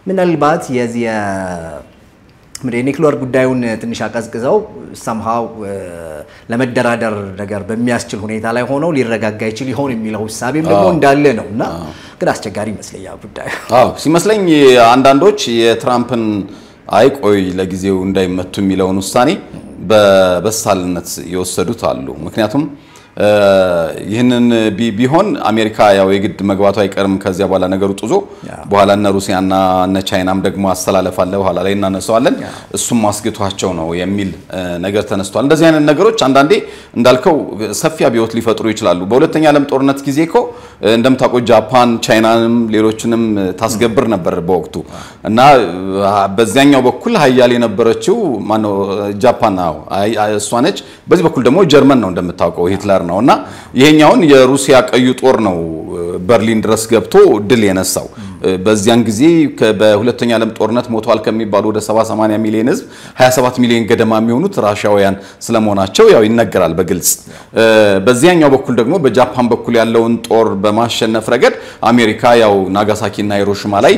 ምናልባት የዚህ ኒክሌር ጉዳዩን ትንሽ አቀዝቅዘው somehow ለመደራደር ነገር በሚያስችል ሁኔታ ላይ ሆነው ሊረጋጋ ይችል ይሆን የሚለው ሐሳብም ደግሞ እንዳለ ነውና ግን አስቸጋሪ ይመስለኛል ጉዳዩ። ሲመስለኝ አንዳንዶች የትራምፕን አይቆይ ለጊዜው እንዳይመቱ የሚለውን ውሳኔ በበሳልነት የወሰዱት አሉ። ምክንያቱም ይህንን ቢሆን አሜሪካ ያው የግድ መግባቱ አይቀርም ከዚያ በኋላ ነገሩ ጥዞ በኋላ እና ሩሲያና እና ቻይናም ደግሞ አስተላለፋለ በኋላ ላይ እናነሳዋለን እሱም ማስገቷቸው ነው የሚል ነገር ተነስቷል። እንደዚህ አይነት ነገሮች አንዳንዴ እንዳልከው ሰፊ አብዮት ሊፈጥሩ ይችላሉ። በሁለተኛ ዓለም ጦርነት ጊዜ እኮ እንደምታውቀው ጃፓን ቻይናንም ሌሎችንም ታስገብር ነበር በወቅቱ እና በዚያኛው በኩል ኃያል የነበረችው ማነው ጃፓን ነው እሷ ነች። በዚህ በኩል ደግሞ ጀርመን ነው እንደምታውቀው ሂትለር ነውና ይሄኛውን የሩሲያ ቀዩ ጦር ነው በርሊን ድረስ ገብቶ ድል የነሳው። በዚያን ጊዜ በሁለተኛ ዓለም ጦርነት ሞቷል ከሚባሉ ወደ 70-80 ሚሊዮን ህዝብ 27 ሚሊዮን ገደማ የሚሆኑት ራሻውያን ስለመሆናቸው ያው ይነገራል በግልጽ። በዚያኛው በኩል ደግሞ በጃፓን በኩል ያለውን ጦር በማሸነፍ ረገድ አሜሪካ ያው ናጋሳኪና ሂሮሺማ ላይ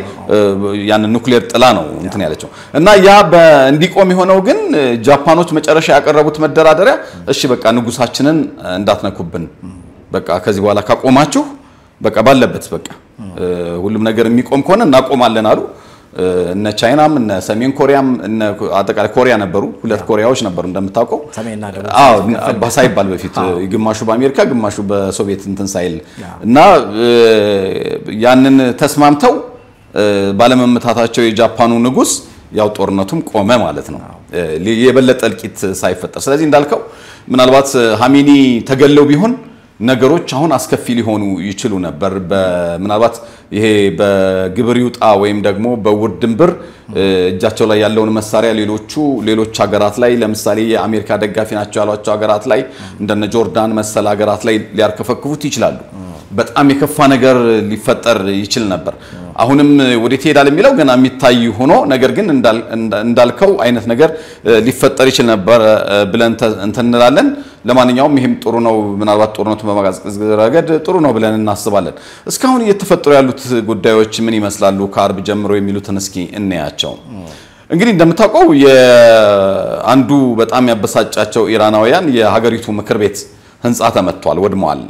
ያን ኑክሌር ጥላ ነው እንትን ያለችው እና ያ እንዲቆም የሆነው ግን ጃፓኖች መጨረሻ ያቀረቡት መደራደሪያ እሺ በቃ ንጉሳችንን እንዳትነኩብን በቃ ከዚህ በኋላ ካቆማችሁ በቃ ባለበት በቃ ሁሉም ነገር የሚቆም ከሆነ እናቆማለን አሉ። እነ ቻይናም እነ ሰሜን ኮሪያም እነ አጠቃላይ ኮሪያ ነበሩ ሁለት ኮሪያዎች ነበሩ እንደምታውቀው ሰሜንና ደቡብ ባሳይባል በፊት ግማሹ በአሜሪካ ግማሹ በሶቪየት እንትን ሳይል እና ያንን ተስማምተው ባለመመታታቸው የጃፓኑ ንጉስ ያው ጦርነቱም ቆመ ማለት ነው የበለጠ እልቂት ሳይፈጠር ስለዚህ እንዳልከው ምናልባት ሀሚኒ ተገለው ቢሆን ነገሮች አሁን አስከፊ ሊሆኑ ይችላሉ ነበር በምናልባት ይሄ በግብር ይውጣ ወይም ደግሞ በውርድንብር እጃቸው ላይ ያለውን መሳሪያ ሌሎች ሀገራት ላይ ለምሳሌ የአሜሪካ ደጋፊ ናቸው ያሏቸው ሀገራት ላይ እንደነ ጆርዳን መሰል ሀገራት ላይ ሊያርከፈክፉት ይችላሉ በጣም የከፋ ነገር ሊፈጠር ይችል ነበር አሁንም ወዴት ሄዳል የሚለው ገና የሚታይ ሆኖ ነገር ግን እንዳልከው አይነት ነገር ሊፈጠር ይችል ነበር ብለን እንተንላለን ለማንኛውም ይሄም ጥሩ ነው ምናልባት ጦርነቱ በማጋዝቀዝ ረገድ ጥሩ ነው ብለን እናስባለን እስካሁን እየተፈጠሩ ያሉት ጉዳዮች ምን ይመስላሉ ከአርብ ጀምሮ የሚሉትን እስኪ እንያቸው እንግዲህ እንደምታውቀው የአንዱ በጣም ያበሳጫቸው ኢራናውያን የሀገሪቱ ምክር ቤት ህንጻ ተመቷል ወድሟል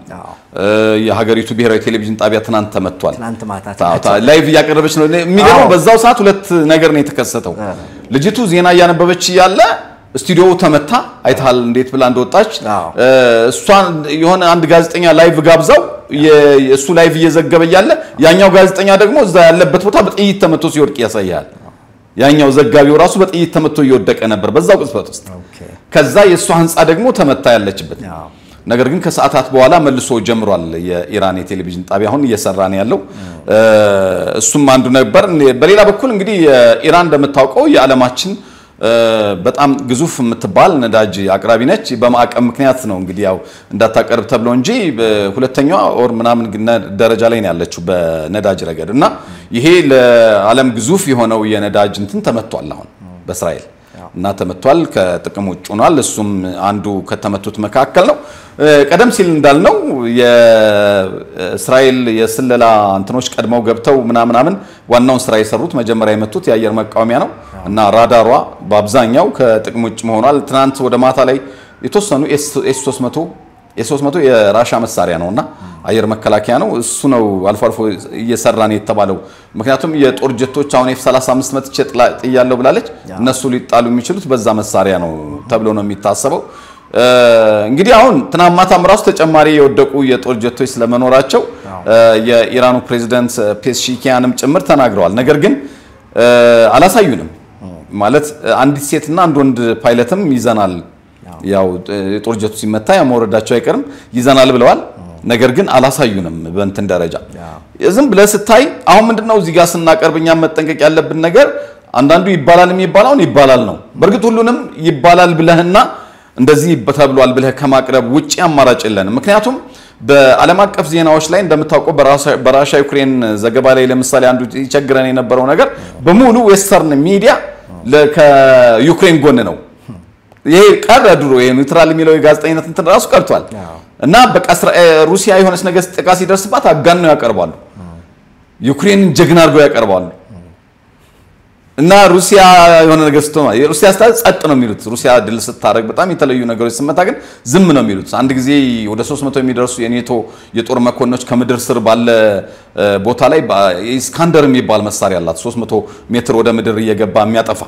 የሀገሪቱ ብሔራዊ ቴሌቪዥን ጣቢያ ትናንት ተመቷል ትናንት ማታ ላይቭ ያቀረበች ነው የሚገርመው በዛው ሰዓት ሁለት ነገር ነው የተከሰተው ልጅቱ ዜና ያነበበች ያለ ስቱዲዮው ተመታ አይታል እንዴት ብላ እንደወጣች እሷን የሆነ አንድ ጋዜጠኛ ላይቭ ጋብዛው የሱ ላይቭ እየዘገበ ያለ ያኛው ጋዜጠኛ ደግሞ እዛ ያለበት ቦታ በጥይት ተመቶ ሲወድቅ ያሳያል ያኛው ዘጋቢው ራሱ በጥይት ተመቶ እየወደቀ ነበር በዛው ቅጽበት ውስጥ ከዛ የሷ ህንጻ ደግሞ ተመታ ያለችበት ነገር ግን ከሰዓታት በኋላ መልሶ ጀምሯል የኢራን የቴሌቪዥን ጣቢያ አሁን እየሰራ ነው ያለው እሱም አንዱ ነበር በሌላ በኩል እንግዲህ ኢራን እንደምታውቀው የዓለማችን በጣም ግዙፍ የምትባል ነዳጅ አቅራቢ ነች በማዕቀብ ምክንያት ነው እንግዲህ ያው እንዳታቀርብ ተብሎ እንጂ በሁለተኛው ኦር ምናምን ደረጃ ላይ ነው ያለችው በነዳጅ ረገድ እና ይሄ ለዓለም ግዙፍ የሆነው የነዳጅ እንትን ተመቷል አሁን በእስራኤል እና ተመቷል ከጥቅም ውጭ ሆኗል እሱም አንዱ ከተመቱት መካከል ነው ቀደም ሲል እንዳልነው የእስራኤል የስለላ እንትኖች ቀድመው ገብተው ምናምን ዋናውን ስራ የሰሩት መጀመሪያ የመቱት የአየር መቃወሚያ ነው እና ራዳሯ በአብዛኛው ከጥቅም ውጭ ሆኗል ትናንት ወደ ማታ ላይ የተወሰኑ ኤስ300 የራሻ መሳሪያ ነውና አየር መከላከያ ነው እሱ ነው አልፎ አልፎ እየሰራን የተባለው ምክንያቱም የጦር ጀቶች አሁን F35 መጥቼ ጥያለው ብላለች እነሱ ሊጣሉ የሚችሉት በዛ መሳሪያ ነው ተብሎ ነው የሚታሰበው እንግዲህ አሁን ትናማታም ራሱ ተጨማሪ የወደቁ የጦር ጀቶች ስለመኖራቸው የኢራኑ ፕሬዝዳንት ፔስሺኪያንም ጭምር ተናግረዋል ነገር ግን አላሳዩንም ማለት አንዲት ሴትና አንድ ወንድ ፓይለትም ይዘናል ያው የጦር ጀቱ ሲመታ ያመወረዳቸው አይቀርም ይዘናል ብለዋል ነገር ግን አላሳዩንም በእንትን ደረጃ ዝም ብለ ስታይ አሁን ምንድነው እዚህ ጋር ስናቀርብኛ መጠንቀቅ ያለብን ነገር አንዳንዱ ይባላል የሚባላውን ይባላል ነው በርግጥ ሁሉንም ይባላል ብለህና እንደዚህ ተብሏል ብለህ ከማቅረብ ውጪ አማራጭ የለንም ምክንያቱም በዓለም አቀፍ ዜናዎች ላይ እንደምታውቀው በራሻ ዩክሬን ዘገባ ላይ ለምሳሌ አንዱ ይቸግረን የነበረው ነገር በሙሉ ዌስተርን ሚዲያ ከዩክሬን ጎን ነው ይሄ ቀረ ድሮ ይሄ ኒውትራል የሚለው የጋዜጠኝነት እንትን ራሱ ቀርቷል እና በቃ ሩሲያ የሆነስ ነገር ጥቃት ሲደርስባት አጋን ነው ያቀርባሉ ዩክሬን ጀግና አድርገው ያቀርባሉ እና ሩሲያ የሆነ ነገር ስትሆን ሩሲያ ጸጥ ነው የሚሉት ሩሲያ ድል ስታረግ በጣም የተለዩ ነገሮች ሲመታ ግን ዝም ነው የሚሉት አንድ ጊዜ ወደ 300 የሚደርሱ የኔቶ የጦር መኮንኖች ከምድር ስር ባለ ቦታ ላይ ኢስካንደር የሚባል መሳሪያ አላት 300 ሜትር ወደ ምድር እየገባ የሚያጠፋ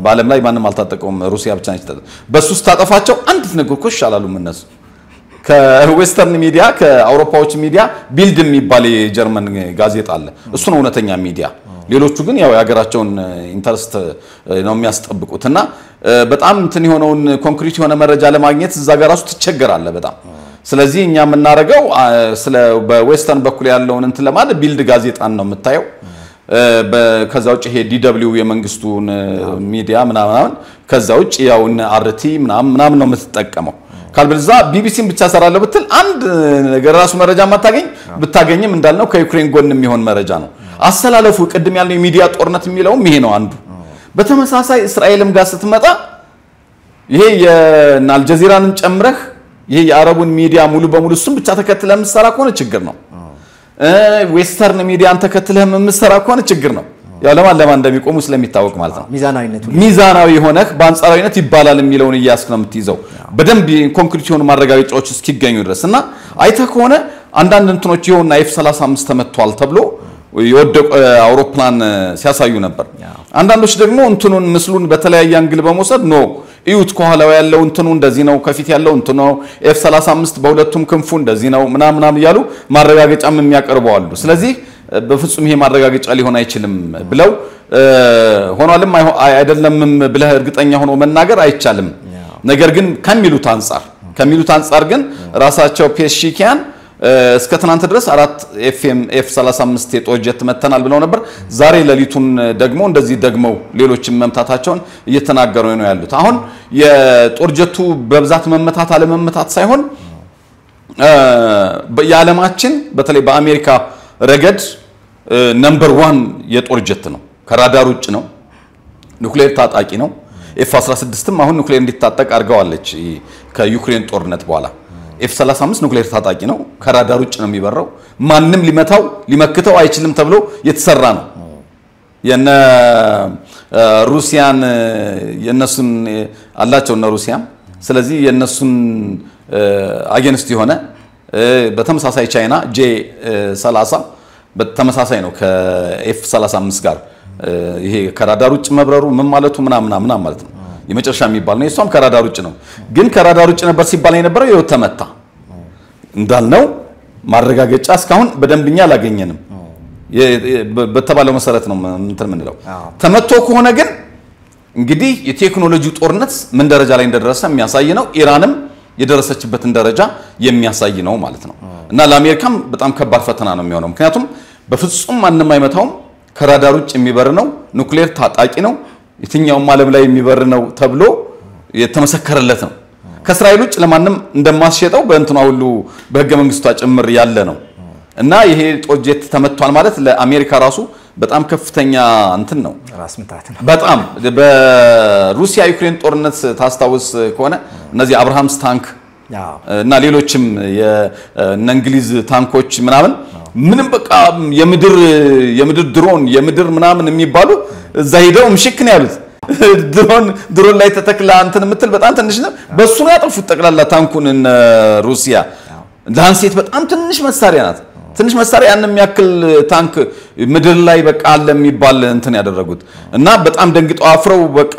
በአለም ላይ ማንንም አልታጠቀውም ሩሲያ ብቻ ነች በሱ ስታጠፋቸው አንዲት ነገር ኮሽ አላሉ እነሱ ከዌስተርን ሚዲያ ከአውሮፓዎች ሚዲያ ቢልድ የሚባል የጀርመን ጋዜጣ አለ እሱ ነው እውነተኛ ሚዲያ ሌሎቹ ግን ያው የሀገራቸውን ኢንተረስት ነው የሚያስጠብቁትና በጣም እንትን የሆነውን ኮንክሪት የሆነ መረጃ ለማግኘት እዛ ጋር ራሱ ትቸገራለህ በጣም ስለዚህ እኛ የምናረጋው ስለ በዌስተርን በኩል ያለውን እንትን ለማለት ቢልድ ጋዜጣን ነው የምታየው ከዛው ውጪ ይሄ ዲደብሊው የመንግስቱን ሚዲያ ምናምን ከዛው ውጪ ያው አርቲ ምናምን ነው የምትጠቀመው ካልብልዛ ቢቢሲን ብቻ ሰራለው ብትል አንድ ነገር ራሱ መረጃ ብታገኝም እንዳልነው ከዩክሬን ጎን የሚሆን መረጃ ነው አሰላለፉ ቅድም ያለው የሚዲያ ጦርነት የሚለው ይሄ ነው አንዱ በተመሳሳይ እስራኤልም ጋር ስትመጣ ይሄ የአልጀዚራንን ጨምረህ ይሄ የአረቡን ሚዲያ ሙሉ በሙሉ እሱም ብቻ ተከትለህ የምትሰራ ከሆነ ችግር ነው ዌስተርን ሚዲያን ተከትለህ የምትሰራ ከሆነ ችግር ነው ያው ለማን እንደሚቆሙ ስለሚታወቅ ማለት ነው ሚዛናዊ ሆነህ በአንጻራዊነት ይባላል የሚለውን እያስክ ነው የምትይዘው በደንብ ኮንክሪት የሆኑ ማረጋገጫዎች እስኪገኙ ድረስና አይተህ ከሆነ አንዳንድ እንትኖች ይሆንና F35 ተመቷል ተብሎ የወደቀ አውሮፕላን ሲያሳዩ ነበር አንዳንዶች ደግሞ እንትኑን ምስሉን በተለያየ አንግል በመውሰድ ነው እዩት ከኋላው ያለው እንትኑ እንደዚህ ነው ከፊት ያለው እንትኑ ነው F35 በሁለቱም ክንፉ እንደዚህ ነው ምናምን ይያሉ ማረጋገጫም የሚያቀርበው አሉ ስለዚህ በፍጹም ይሄ ማረጋገጫ ሊሆን አይችልም ብለው ሆኗልም አይደለም ብለህ እርግጠኛ ሆኖ መናገር አይቻልም ነገር ግን ከሚሉት አንፃር ግን ራሳቸው ፔሽኪያን እስከ ትናንት ድረስ 4 F35 የጦር ጀት መተናል ብለው ነበር ዛሬ ለሊቱን ደግሞ እንደዚህ ደግመው ሌሎችም መምታታቸውን እየተናገሩ ነው ያሉት አሁን የጦር ጀቱ በብዛት መመታት አለመመታት ሳይሆን የዓለማችን በተለይ በአሜሪካ ረገድ ነምበር 1 የጦር ጀት ነው ከራዳር ውጭ ነው ኑክሌር ታጣቂ ነው F16ም አሁን ኑክሌር እንዲታጠቅ አድርገዋለች ከዩክሬን ጦርነት በኋላ F35 ኑክሌር ታጣቂ ነው ከራዳር ውጭ ነው የሚበረው ማንንም ሊመክተው አይችልም ተብሎ የተሰራ ነው የነ ሩሲያን የነሱን አላቸው ነው ሩሲያም ስለዚህ የነሱን አጌንስት የሆነ በተመሳሳይ ቻይና J30 በተመሳሳይ ነው ከF35 ጋር ይሄ ከራዳር ውጭ መብረሩ ምን ማለቱ ምናምን ማለት ነው የመጨረሻ የሚባል ነው እሷም ከራዳር ውጭ ነው ግን ከራዳር ውጭ ነበር ሲባል የነበረው ይኸው ተመታ እንዳልነው ማረጋገጫ እስካሁን በደንብኛ አላገኘንም በተባለው መሰረት ነው እንትን ምንለው ተመቶ ከሆነ ግን እንግዲህ የቴክኖሎጂ ጦርነት ምን ደረጃ ላይ እንደደረሰ የሚያሳይ ነው ኢራንም የደረሰችበትን ደረጃ የሚያሳይ ነው ማለት ነው እና ለአሜሪካም በጣም ከባድ ፈተና ነው የሚሆነው ምክንያቱም በፍጹም ማንንም አይመታውም ከራዳር ውጭ የሚበር ነው ኑክሌር ታጣቂ ነው የትኛውም ዓለም ላይ የሚበር ነው ተብሎ የተመሰከረለት ነው ከእስራኤል ውጭ ለማንም እንደማስሸጠው በእንትኗ ሁሉ በህገ መንግስቷ ጭምር ያለ ነው እና ይሄ ጦር ጀት ተመቷል ማለት ለአሜሪካ ራሱ በጣም ከፍተኛ እንትን ነው ራስ ምታት ነው በጣም በሩሲያ ዩክሬን ጦርነት ታስታውስ ከሆነ እነዚህ አብርሃምስ ታንክ እና ሌሎችም የእንግሊዝ ታንኮች ምንም በቃ የምድር ድሮን የምድር ምናምን የሚባሉ እዛ ሄደው ምሽክ ነው ያሉት ድሮን ላይ ተተክላ እንትን ምትል በጣም ትንሽ ነው በሱ ነው ያጠፉት ጠቅላላ ታንኩን ሩሲያ ላንሴት በጣም ትንሽ መሳሪያ ናት ትንሽ መሳሪያ ያንን የሚያክል ታንክ ምድር ላይ በቃ አለ የሚባል እንትን ያደረጉት እና በጣም ደንግጠው አፍረው በቃ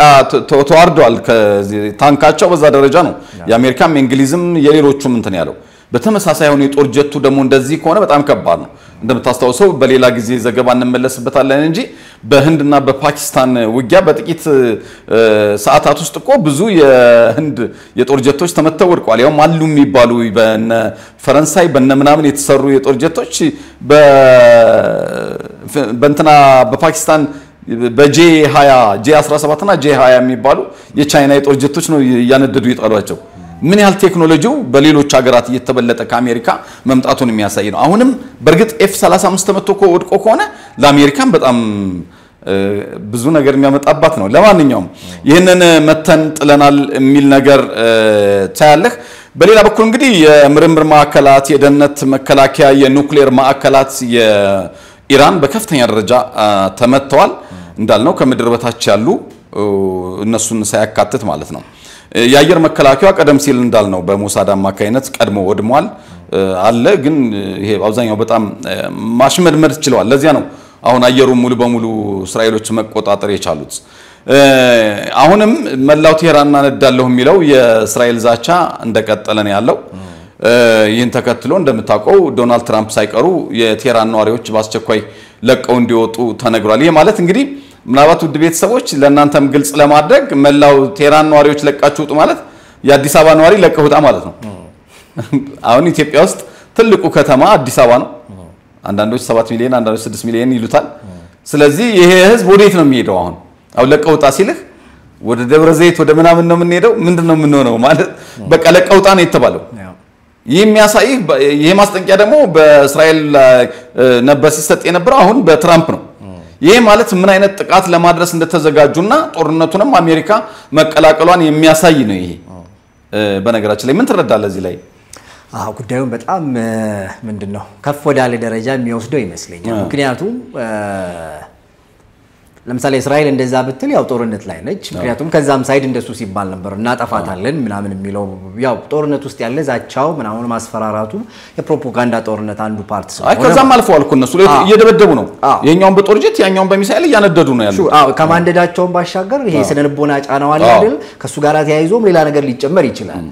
ተዋርደዋል ከታንካቸው በዛ ደረጃ ነው የአሜሪካም የእንግሊዝም የሌሎቹም እንትን ያለው በተመሳሳይ ሆነ የጦር ጀቱ ደግሞ እንደዚህ ከሆነ በጣም ከባድ ነው እንደምታስተዋውሰው በሌላ ጊዜ ዘገባ እንመለስበታለን እንጂ በህንድና በፓኪስታን ውጊያ በጥቂት ሰዓታት ውስጥ እኮ ብዙ የህንድ የጦር ጀቶች ተመተው ወድቀዋል ያው ማሉ የሚባሉ በነ ፈረንሳይ በነ ምናምን የተሰሩ የጦር ጀቶች በእንትና በፓኪስታን J17 እና J20 የሚባሉ የቻይና የጦር ጀቶች ነው ያነደዱ ይጣሏቸው ምን ያህል ቴክኖሎጂው በሌሎች ሀገራት እየተበለጠ ከአሜሪካ መምጣቱን የሚያሳይ ነው አሁንም በርግጥ F35 ተመቶ ወድቆ ከሆነ ለአሜሪካም በጣም ብዙ ነገር የሚያመጣባት ነው ለማንኛውም ይሄንን መተን ጥለናል የሚል ነገር ታያለህ በሌላ በኩል እንግዲህ የምርምር ማዕከላት የደህንነት መከላከያ የኑክሌር ማዕከላት የኢራን በከፍተኛ ደረጃ ተመተዋል እንዳልነው ከምድር በታች ያሉ እነሱን ሳያካትት ማለት ነው የአየር መከላከያ ቀደም ሲል እንዳልነው በሞሳድ አማካይነት ቀድሞ ወድሟል አለ ግን ይሄ አብዛኛው በጣም ማሽመድመድ ይችላል ለዚያ ነው አሁን አየሩ ሙሉ በሙሉ እስራኤሎች መቆጣጠር የቻሉት አሁንም መላው ቴህራን እናነዳለሁ የሚለው የእስራኤል ዛቻ እንደቀጠለ ነው ያለው ይህን ተከትሎ እንደምታውቀው ዶናልድ ትራምፕ ሳይቀሩ የቴህራን ነዋሪዎች በአስቸኳይ ለቀው እንዲወጡ ተነግሯል ይሄ ማለት እንግዲህ ምናልባት ውድ ቤተሰቦች ለእናንተም ግልጽ ለማድረግ መላው ቴህራን ነዋሪዎች ለቃችሁ ውጡ ማለት የአዲስ አበባ ነዋሪ ለቀው ውጣ ማለት ነው አሁን ኢትዮጵያ ውስጥ ትልቁ ከተማ አዲስ አበባ ነው አንዳንዶች 7 ሚሊዮን አንዳንዶች 6 ሚሊዮን ይሉታል ስለዚህ ይሄ ህዝብ ወዴት ነው የሚሄደው አሁን ለቀው ውጣ ሲልህ ወደ ደብረ ዘይት ወደ ምናምን ነው የምንሄደው ምንድነው የምንሆነው ማለት በቃ ለቀው ውጣ ነው የተባለው ይሄ የሚያሳይ ይሄ ማስጠንቀቂያ ደግሞ በእስራኤል ነበር ሲሰጥ የነበረው አሁን በትራምፕ ነው ይሄ ማለት ምን አይነት ጥቃት ለማድረስ እንደተዘጋጁና ጦርነቱንም አሜሪካ መቀላቀሏን የሚያሳይ ነው ይሄ በነገራችን ላይ ምን ትረዳለህ እዚህ ላይ ጉዳዩን በጣም ምንድነው ከፍ ወዳለ ደረጃ የሚወስደው ይመስለኛል ምክንያቱም ለምሳሌ እስራኤል እንደዛ ብትል ያው ጦርነት ላይ ነች ምክንያቱም ከዛም ሳይድ እንደሱ ሲባል ነበር እናጠፋታለን ምናምን የሚለው ያው ጦርነት ውስጥ ያለ ዛቻው ምናምን ማስፈራራቱ የፕሮፓጋንዳ ጦርነት አንዱ ፓርት አይ ከዛም አልፈዋል እኮ እነሱ እየደበደቡ ነው የኛውን በጦር ጀት ያኛውን በሚሳኤል እያነደዱ ነው ያለው ከማንደዳቸውን ባሻገር ይሄ ስነልቦና ጫናው አለ አይደል ከሱ ጋር ተያይዞም ሌላ ነገር ሊጨመር ይችላል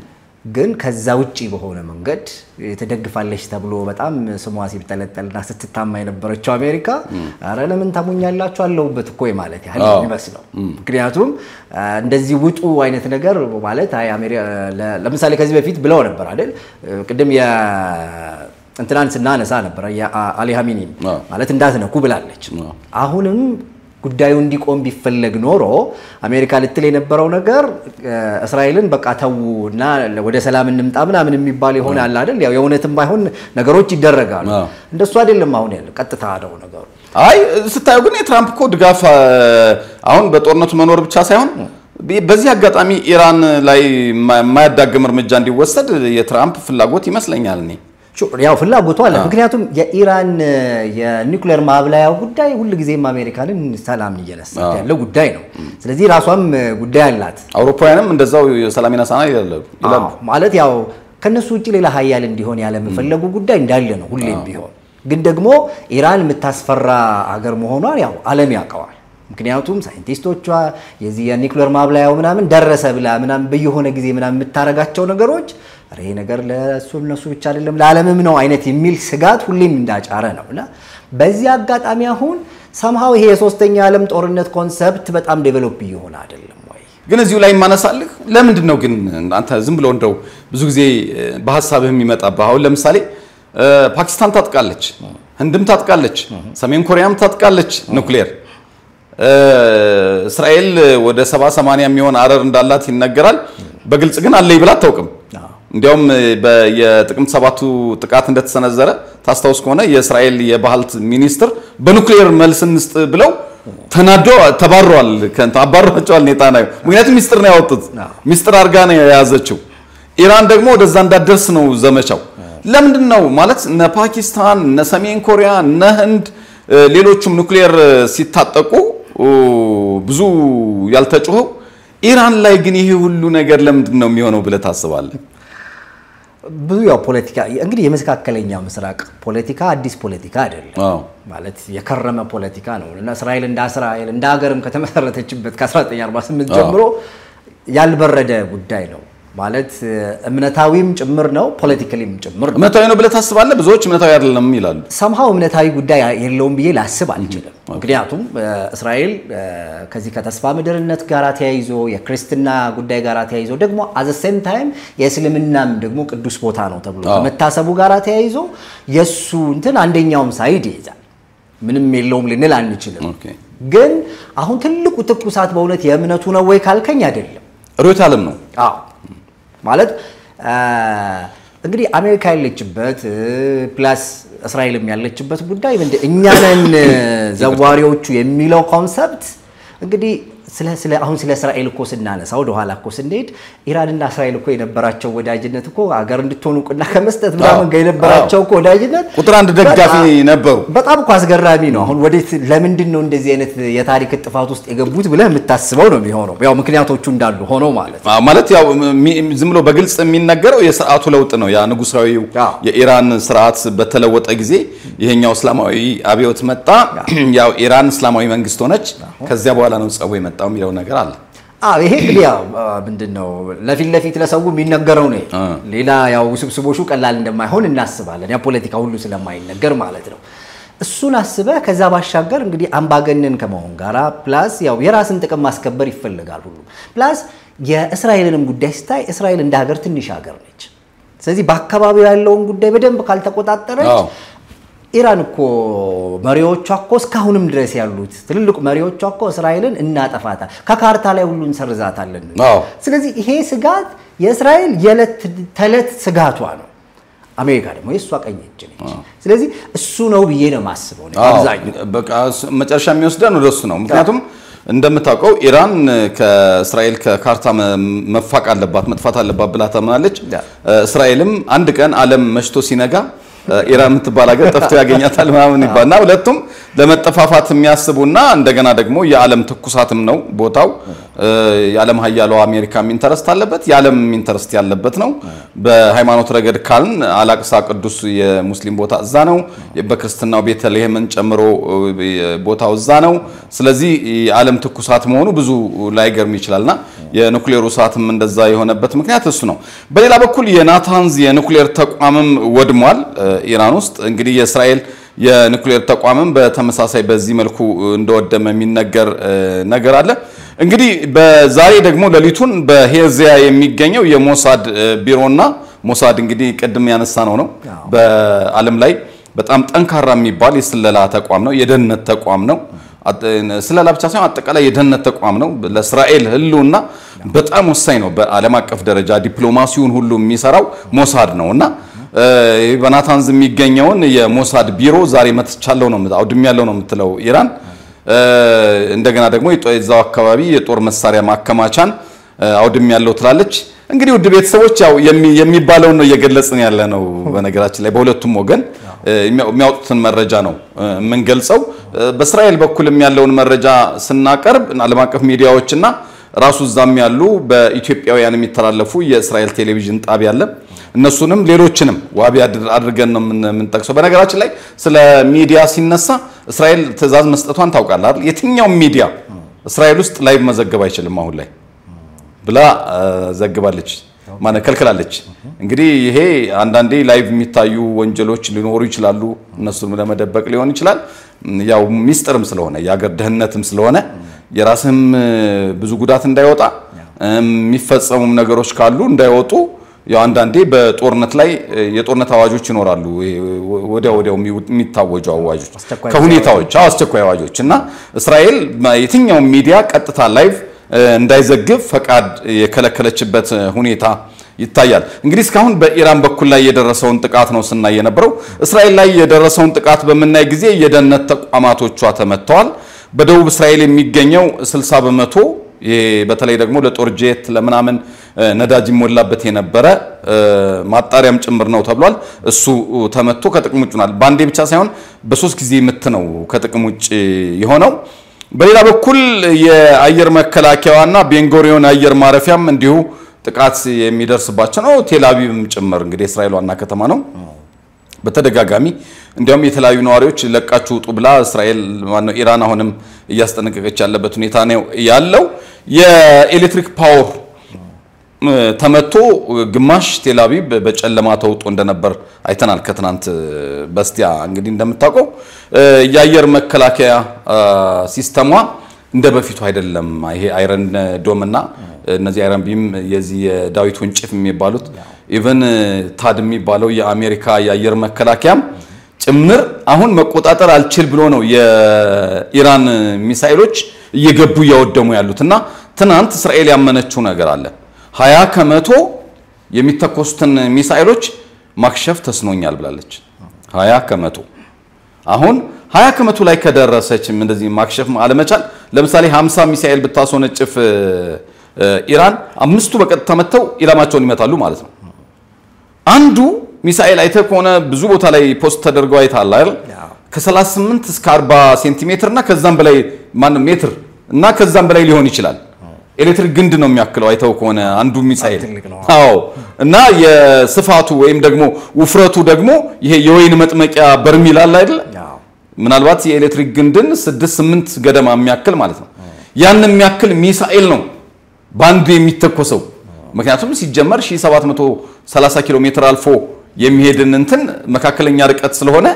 ግን ከዛ ውጪ በሆነ መንገድ የተደግፋለች ተብሎ በጣም ስሟ ሲብጠለጠልና ስትታማ የነበረችው አሜሪካ አረ ለምን ታሙኛላችሁ አለውበት እኮ ማለት ያህል ይመስለው ምክንያቱም እንደዚህ ውጡ አይነት ነገር ማለት አይ አሜሪካ ለምሳሌ ከዚህ በፊት ብለው ነበር አይደል ቅድም እንትናን ስናነሳ ነበር አሊ ሀሚኒ ማለት እንዳትነኩ ብላለች አሁንም ጉዳዩ እንዲቆም ቢፈልግ ኖሮ አሜሪካ ልትል የነበረው ነገር እስራኤልን በቃ ተውና ወደ ሰላም እንምጣ ምናምን የሚባል ይሆናል አይደል ያው የእውነትም ባይሆን ነገሮች ይደረጋሉ እንደሱ አይደለም አሁን ያለው ቀጥታ አደው ነገሩ አይ ስታዩ ግን የትራምፕ እኮ ድጋፍ አሁን በጦርነቱ መኖር ብቻ ሳይሆን በዚህ አጋጣሚ ኢራን ላይ የማያዳግም እርምጃ እንዲወሰድ የትራምፕ ፍላጎት ይመስለኛል እኔ ያው ፍላጎቱ አለ ምክንያቱም የኢራን የኒውክሌር ማብላያው ጉዳይ ሁሉ ጊዜም አሜሪካንን ሰላም እየነሳ ያለው ጉዳይ ነው ስለዚህ ራሷም ጉዳይ አላት አውሮፓውያንም እንደዛው ሰላም ይነሳና ይላሉ ማለት ያው ከነሱ ውጪ ሌላ ሀያል እንዲሆን ያለ መፈለጉ ጉዳይ እንዳለ ነው ሁሌም ቢሆን ግን ደግሞ ኢራን የምታስፈራ ሀገር መሆኗን ያው ዓለም ያውቀዋል ምክንያቱም ሳይንቲስቶቿ የዚህ የኒውክሌር ማብላያው ምናምን ደረሰ ብላ ምናምን በየሆነ ጊዜ ምናምን የምታረጋቸው ነገሮች አሬ ነገር ለሱነሱ ብቻ አይደለም ለዓለምም ነው አይነት የሚል ስጋት ሁሌም እንዳጫረ ነውና በዚህ አጋጣሚ አሁን somehow ይሄ የሶስተኛ ዓለም ጦርነት ኮንሰፕት በጣም ዴቨሎፕ ይሆን አይደለም ወይ ግን እዚሁ ላይ ማነሳልህ ለምንድን ነው ግን አንተ ዝም ብሎ እንደው ብዙ ጊዜ በሐሳብህ የሚመጣብህ አሁን ለምሳሌ ፓኪስታን ታጥቃለች ህንድም ታጥቃለች ሰሜን ኮሪያም ታጥቃለች ኒውክሌር እስራኤል ወደ 70-80 የሚሆን አረር እንዳላት ይነገራል በግልጽ ግን አለ ይብላ አታውቅም እንዲያውም የጥቅምት 7ቱ ጥቃት እንደተሰነዘረ ታስታውስ ከሆነ የእስራኤል የባህልት ሚኒስትር በኒውክሌር መልስንስጥ ብለው ተናዶ ተባረዋል አባረዋቸዋል ኔታንያሁ ምክንያቱም ሚስጥር ነው ያወጡት ሚስጥር አርጋ ነው የያዘችው ኢራን ደግሞ ወደዛ እንዳደርስ ነው ዘመቻው ለምንድን ነው ማለት እነ ፓኪስታን እነ ሰሜን ኮሪያ እነ ህንድ ሌሎችም ኒውክሌር ሲታጠቁ ብዙ ያልተጮኸው ኢራን ላይ ግን ይሄ ሁሉ ነገር ለምንድን ነው የሚሆነው ብለ ታስባለህ ብዙ ያው ፖለቲካ እንግዲህ የመካከለኛው ምስራቅ ፖለቲካ አዲስ ፖለቲካ አይደለም ማለት የከረመ ፖለቲካ ነው እና እስራኤል እንደ ሀገርም ከተመሰረተችበት ከ1948 ጀምሮ ያልበረደ ጉዳይ ነው ማለት እምነታዊም ጭምር ነው ፖለቲካሊም ጭምር ነው እምነታዊ ነው ብለ ታስባለህ ብዙዎች እምነታዊ አይደለም ይላሉ somehow እምነታዊ ጉዳይ የለውም ብዬ ላስብ አልችልም ምክንያቱም እስራኤል ከዚህ ከተስፋ ምድርነት ጋር ተያይዞ የክርስቲና ጉዳይ ጋር ተያይዞ ደግሞ at the same time የእስልምናም ደግሞ ቅዱስ ቦታ ነው ተብሎ ከመታሰቡ ጋር ተያይዞ የሱ እንትን አንደኛውም ሳይድ ይዛል ምንም የለውም ልንል አንችልም ግን አሁን ትልቁ ትኩሳት በእውነት የእምነቱ ነው ወይ ካልከኝ አይደለም ሩት ዓለም ነው ማለት እንግዲህ አሜሪካ ያለችበት ፕላስ እስራኤልም ያለችበት ጉዳይ እኛን ዘዋሪዎቹ የሚለው ኮንሰፕት እንግዲህ አሁን ስለ እስራኤል እኮ ስናነሳው ወደኋላ እኮ ስንሄድ ኢራንና እስራኤል እኮ የነበራቸው ወዳጅነት እኮ ሀገር እንድትሆኑ ቁና ከመስጠት ምናምን ጋር የነበራቸው እኮ ወዳጅነት ቁጥር አንድ ደጋፊ ነበሩ በጣም እኮ አስገራሚ ነው አሁን ወዴት ለምንድን ነው እንደዚህ አይነት የታሪክ ጥፋት ውስጥ የገቡት ብለህ የምታስበው ነው የሚሆነው ያው ምክንያቶቹ እንዳሉ ሆኖ ማለት ያው ዝም ብሎ በግልጽ የሚነገረው የሥርዓቱ ለውጥ ነው ያ ንጉሳዊው የኢራን ስርዓት በተለወጠ ጊዜ ይሄኛው እስላማዊ አብዮት መጣ ያው ኢራን እስላማዊ መንግስት ሆነች ከዚያ በኋላ ነው ጸው የመጣው የሚለው ነገር አለ ይሄ እንግዲህ ያው ምንድነው ለፊት ለሰው የሚነገረው ነው ሌላ ያው ስብስቦሹ ቀላል እንደማይሆን እናስባለን ያ ፖለቲካ ሁሉ ስለማይነገር ማለት ነው እሱን አስበ ከዛ ባሻገር እንግዲህ አምባገነን ከመሆን ጋራ ፕላስ ያው የራስን ጥቅም ማስከበር ይፈልጋል ሁሉ ፕላስ የእስራኤልንም ጉዳይ ስታይ እስራኤል እንደ ሀገር ትንሽ ሀገር ነች ስለዚህ በአካባቢው ያለውን ጉዳይ በደንብ ካልተቆጣጠረች ኢራን እኮ መሪዎቿ እኮ እስካሁንም ድረስ ያሉት ትልልቅ መሪዎቿ እኮ እስራኤልን እናጠፋታለን ከካርታ ላይ ሁሉ እንሰርዛታለን ስለዚህ ይሄ ስጋት የእስራኤል የለት ተለት ስጋቷ ነው አሜሪካ ደግሞ የሷ ቀኝ እጅ ነች ስለዚህ እሱ ነው ብዬ ነው ማስበው ነው አብዛኛው በቃ መጨረሻ የሚወስደን ወደሱ ነው ምክንያቱም እንደምታውቀው ኢራን ከእስራኤል ከካርታ መፋቅ አለባት መጥፋት አለባት ብላ ተማለች እስራኤልም አንድ ቀን ዓለም መሽቶ ሲነጋ ኢራን የምትባል ሀገር ጠፍቶ ያገኛታል ምናምን ይባልና ሁለቱም ለመጠፋፋት የሚያስቡና እንደገና ደግሞ የዓለም ትኩሳትም ነው ቦታው የዓለም ኃያሉ አሜሪካም ኢንተረስት አለበት የዓለም ኢንተረስት ያለበት ነው በሃይማኖት ረገድ ካልን አላቅሳ ቅዱስ የሙስሊም ቦታ እዛ ነው በክርስትናው ቤተልሔምን ጨምሮ ቦታው እዛ ነው ስለዚህ የዓለም ትኩሳት መሆኑ ብዙ ላይገርም ይችላልና የኑክሌሩ ሰዓትም እንደዛ የሆነበት ምክንያት እሱ ነው በሌላ በኩል የናታንዝ የኑክሌር ተቋምም ወድሟል ኢራን ውስጥ እንግዲህ የእስራኤል የኑክሌር ተቋምም በተመሳሳይ በዚህ መልኩ እንደወደመ የሚነገር ነገር አለ እንግዲህ በዛሬ ደግሞ ለሊቱን በሄዚያ የሚገኘው የሞሳድ ቢሮና ሞሳድ እንግዲህ ቀድም ያነሳነው ነው በዓለም ላይ በጣም ጠንካራ የሚባል የስለላ ተቋም ነው የደህንነት ተቋም ነው ስለላ ብቻ ሳይሆን አጠቃላይ የደህንነት ተቋም ነው ለእስራኤል ህልውና በጣም ወሳኝ ነው በዓለም አቀፍ ደረጃ ዲፕሎማሲውን ሁሉ የሚሰራው ሞሳድ ነውና በናታንዝ የሚገኘውን የሞሳድ ቢሮ ዛሬ መትቻለው ነው አውድም ያለው ነው የምትለው ኢራን እንደገና ደግሞ የዛው አካባቢ የጦር መሳሪያ ማከማቻን አውድም ያለው ትላለች እንግዲህ ውድ ቤተሰቦች ያው የሚባለው ነው እየገለጽን ያለ ነው በነገራችን ላይ በሁለቱም ወገን የሚያወጡትን መረጃ ነው የምንገልጸው በእስራኤል በኩልም ያለውን መረጃ ስናቀርብ ዓለም አቀፍ ሚዲያዎችና ራሱ ዛም ያሉ በኢትዮጵያውያን የሚተላለፉ የእስራኤል ቴሌቪዥን ጣቢያ አለ እነሱንም ሌሎችንም ዋቢ አድርገን ነው የምንጠቅሰው በነገራችን ላይ ስለ ሚዲያ ሲነሳ እስራኤል ትዕዛዝ መስጠቷን ታውቃለህ አይደል የትኛው ሚዲያ እስራኤል ውስጥ ላይቭ መዘገብ አይችልም አሁን ላይ ብላ ዘግባለች ማነ ከልከላለች እንግዲህ ይሄ አንዳንዴ ላይቭ የሚታዩ ወንጀሎች ሊኖሩ ይችላሉ እነሱን ለመደበቅ ሊሆን ይችላል ያው ሚስጥርም ስለሆነ የሀገር ደህንነትም ስለሆነ የራስም ብዙ ጉዳት እንዳይወጣ የሚፈጸሙ ነገሮች ካሉ እንዳይወጡ ያው አንዳንዴ በጦርነት ላይ የጦርነት አዋጆች ይኖራሉ ወዲያው የሚታወጁ አዋጆች ከሁኔታዎች አስቸኳይ አዋጆች እና እስራኤል የትኛው ሚዲያ ቀጥታ ላይቭ እንዳይዘግብ ፈቃድ የከለከለችበት ሁኔታ ይታያል እንግዲህ እስካሁን በኢራን በኩል ላይ የደረሰውን ጥቃት ነው ስናይ የነበረው እስራኤል ላይ የደረሰውን ጥቃት በመናይ ጊዜ የደህንነት ተቋማቶቿ ተመተዋል በደቡብ እስራኤል የሚገኘው 60% በተለይ ደግሞ ለጦር ጄት ለምናምን ነዳጅ ሞላበት የነበረ ማጣሪያም ጭምር ነው ተብሏል እሱ ተመቶ ከጥቅም ውጭ ሆኗል ባንዴ ብቻ ሳይሆን በሶስት ጊዜ ምት ነው ከጥቅም ውጭ የሆነው በሌላ በኩል የአየር መከላከያዋና ቤንጎሪዮን አየር ማረፊያም እንዲሁ ጥቃት የሚደርስባቸው ነው ቴልአቪቭም ጭምር እንግዲህ እስራኤል ዋና ከተማ ነው በተደጋጋሚ እንዲያውም የተለያዩ ነዋሪዎች ለቃችሁ ውጡ ብላ እስራኤል ማነው ኢራን አሁንም እያስጠነቀቀች ያለበት ሁኔታ ነው ያለው የኤሌክትሪክ ፓወር ተመቶ ግማሽ ቴልአቪቭ በጨለማ ተውጦ እንደነበር አይተናል ከትናንት በስቲያ እንግዲህ እንደምታውቀው የአየር መከላከያ ሲስተሟ እንደበፊቱ አይደለም ይሄ አይረን ዶምና እነዚህ አይረን ቢም የዚህ የዳዊት ወንጭፍ የሚባሉት ኢቭን ታድ የሚባለው የአሜሪካ የአየር መከላከያም ጭምር አሁን መቆጣጠር አልችል ብሎ ነው የኢራን ሚሳኤሎች እየገቡ ያወደሙ ያሉትና ትናንት እስራኤል ያመነችው ነገር አለ 20% የሚተኮሱትን ሚሳኤሎች ማክሸፍ ተስኖኛል ብላለች 20% አሁን 20% ላይ ከደረሰች እንደዚህ ማክሸፍ አለመቻል ለምሳሌ 50 ሚሳኤል ብታስወነጭፍ ኢራን አምስቱ በቀጥታ መተው ኢላማቸውን ይመታሉ ማለት ነው አንዱ ሚሳኤል አይተ ከሆነ ብዙ ቦታ ላይ ፖስት ተደርገው አይታል አይደል ከ38 እስከ 40 ሴንቲሜትር እና ከዛም በላይ ማን ሜትር እና ከዛም በላይ ሊሆን ይችላል ኤሌክትሪክ ግንድ ነው የሚያክለው አይተው ከሆነ አንዱ ሚሳኤል አዎ እና የስፋቱ ወይም ደግሞ ውፍረቱ ደግሞ ይሄ የወይን መጥመቂያ በርሚል አለ አይደል ምናልባት የኤሌክትሪክ ግንድን 6-8 ገደማ የሚያክል ማለት ነው ያን የሚያክል ሚሳኤል ነው ባንዱ የሚተኮሰው ምክንያቱም ሲጀመር 1730 ኪሎ ሜትር አልፎ የሚሄድን እንትን መካከለኛ ርቀት ስለሆነ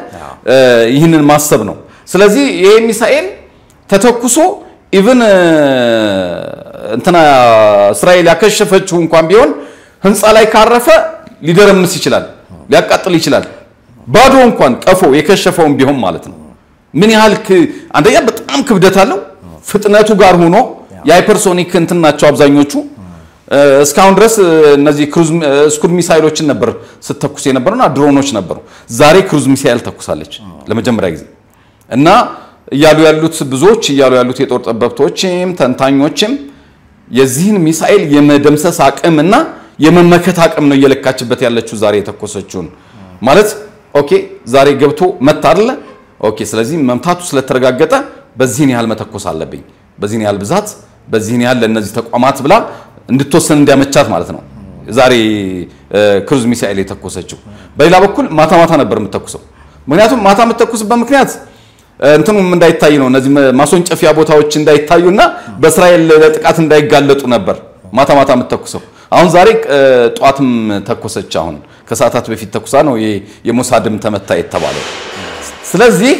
ይህንን ማሰብ ነው ስለዚህ ይሄ ሚሳኤል ተተኩሶ ኢቭን እንትና እስራኤል ያከሸፈችው እንኳን ቢሆን ህንጻ ላይ ካረፈ ሊደረምስ ይችላል ሊያቃጥል ይችላል ባዶ እንኳን ቀፎ የከሸፈውን ቢሆን ማለት ነው ምን ያህል አንደኛ በጣም ክብደት አለው ፍጥነቱ ጋር ሆኖ የሃይፐርሶኒክ እንትናቸው አብዛኞቹ እስካሁን ድረስ እነዚህ ክሩዝ ስኩድ ሚሳይሎችን ነበር ስተኩስ የነበረውና ድሮኖች ነበሩ ዛሬ ክሩዝ ሚሳይል ተኩሳለች ለመጀመሪያ ጊዜ እና ያሉት ብዙዎች ያሉት የጦር ጠበብቶችም ተንታኞችም የዚህን ሚሳኤል የመደምሰስ አቅምና የመመከት አቅም ነው እየለካችበት ያለችው ዛሬ የተኮሰችውን ማለት ኦኬ ዛሬ ገብቶ መታ አይደለ ኦኬ ስለዚህ መምታቱ ስለተረጋገጠ በዚህን ያህል መተኮስ አለብኝ በዚህን ያህል ብዛት በዚህን ያህል ለነዚህ ተቋማት ብላ እንድትወሰን እንዲያመቻት ማለት ነው ዛሬ ክሩዝ ሚሳኤል የተኮሰችው በሌላ በኩል ማታ ነበር የምትተኩሰው ምክንያቱም ማታ የምትተኩስበት ምክንያት እንትኑም እንዳይታይ ነው እነዚህ ማሶንጨፊያ ቦታዎች እንዳይታዩና በእስራኤል ለጥቃት እንዳይጋለጡ ነበር ማታ የምትተኩሰው አሁን ዛሬ ጧትም ተኮሰች አሁን ከሰዓታት በፊት ተኩሳ ነው የሞሳድም ተመታ የተባለው ስለዚህ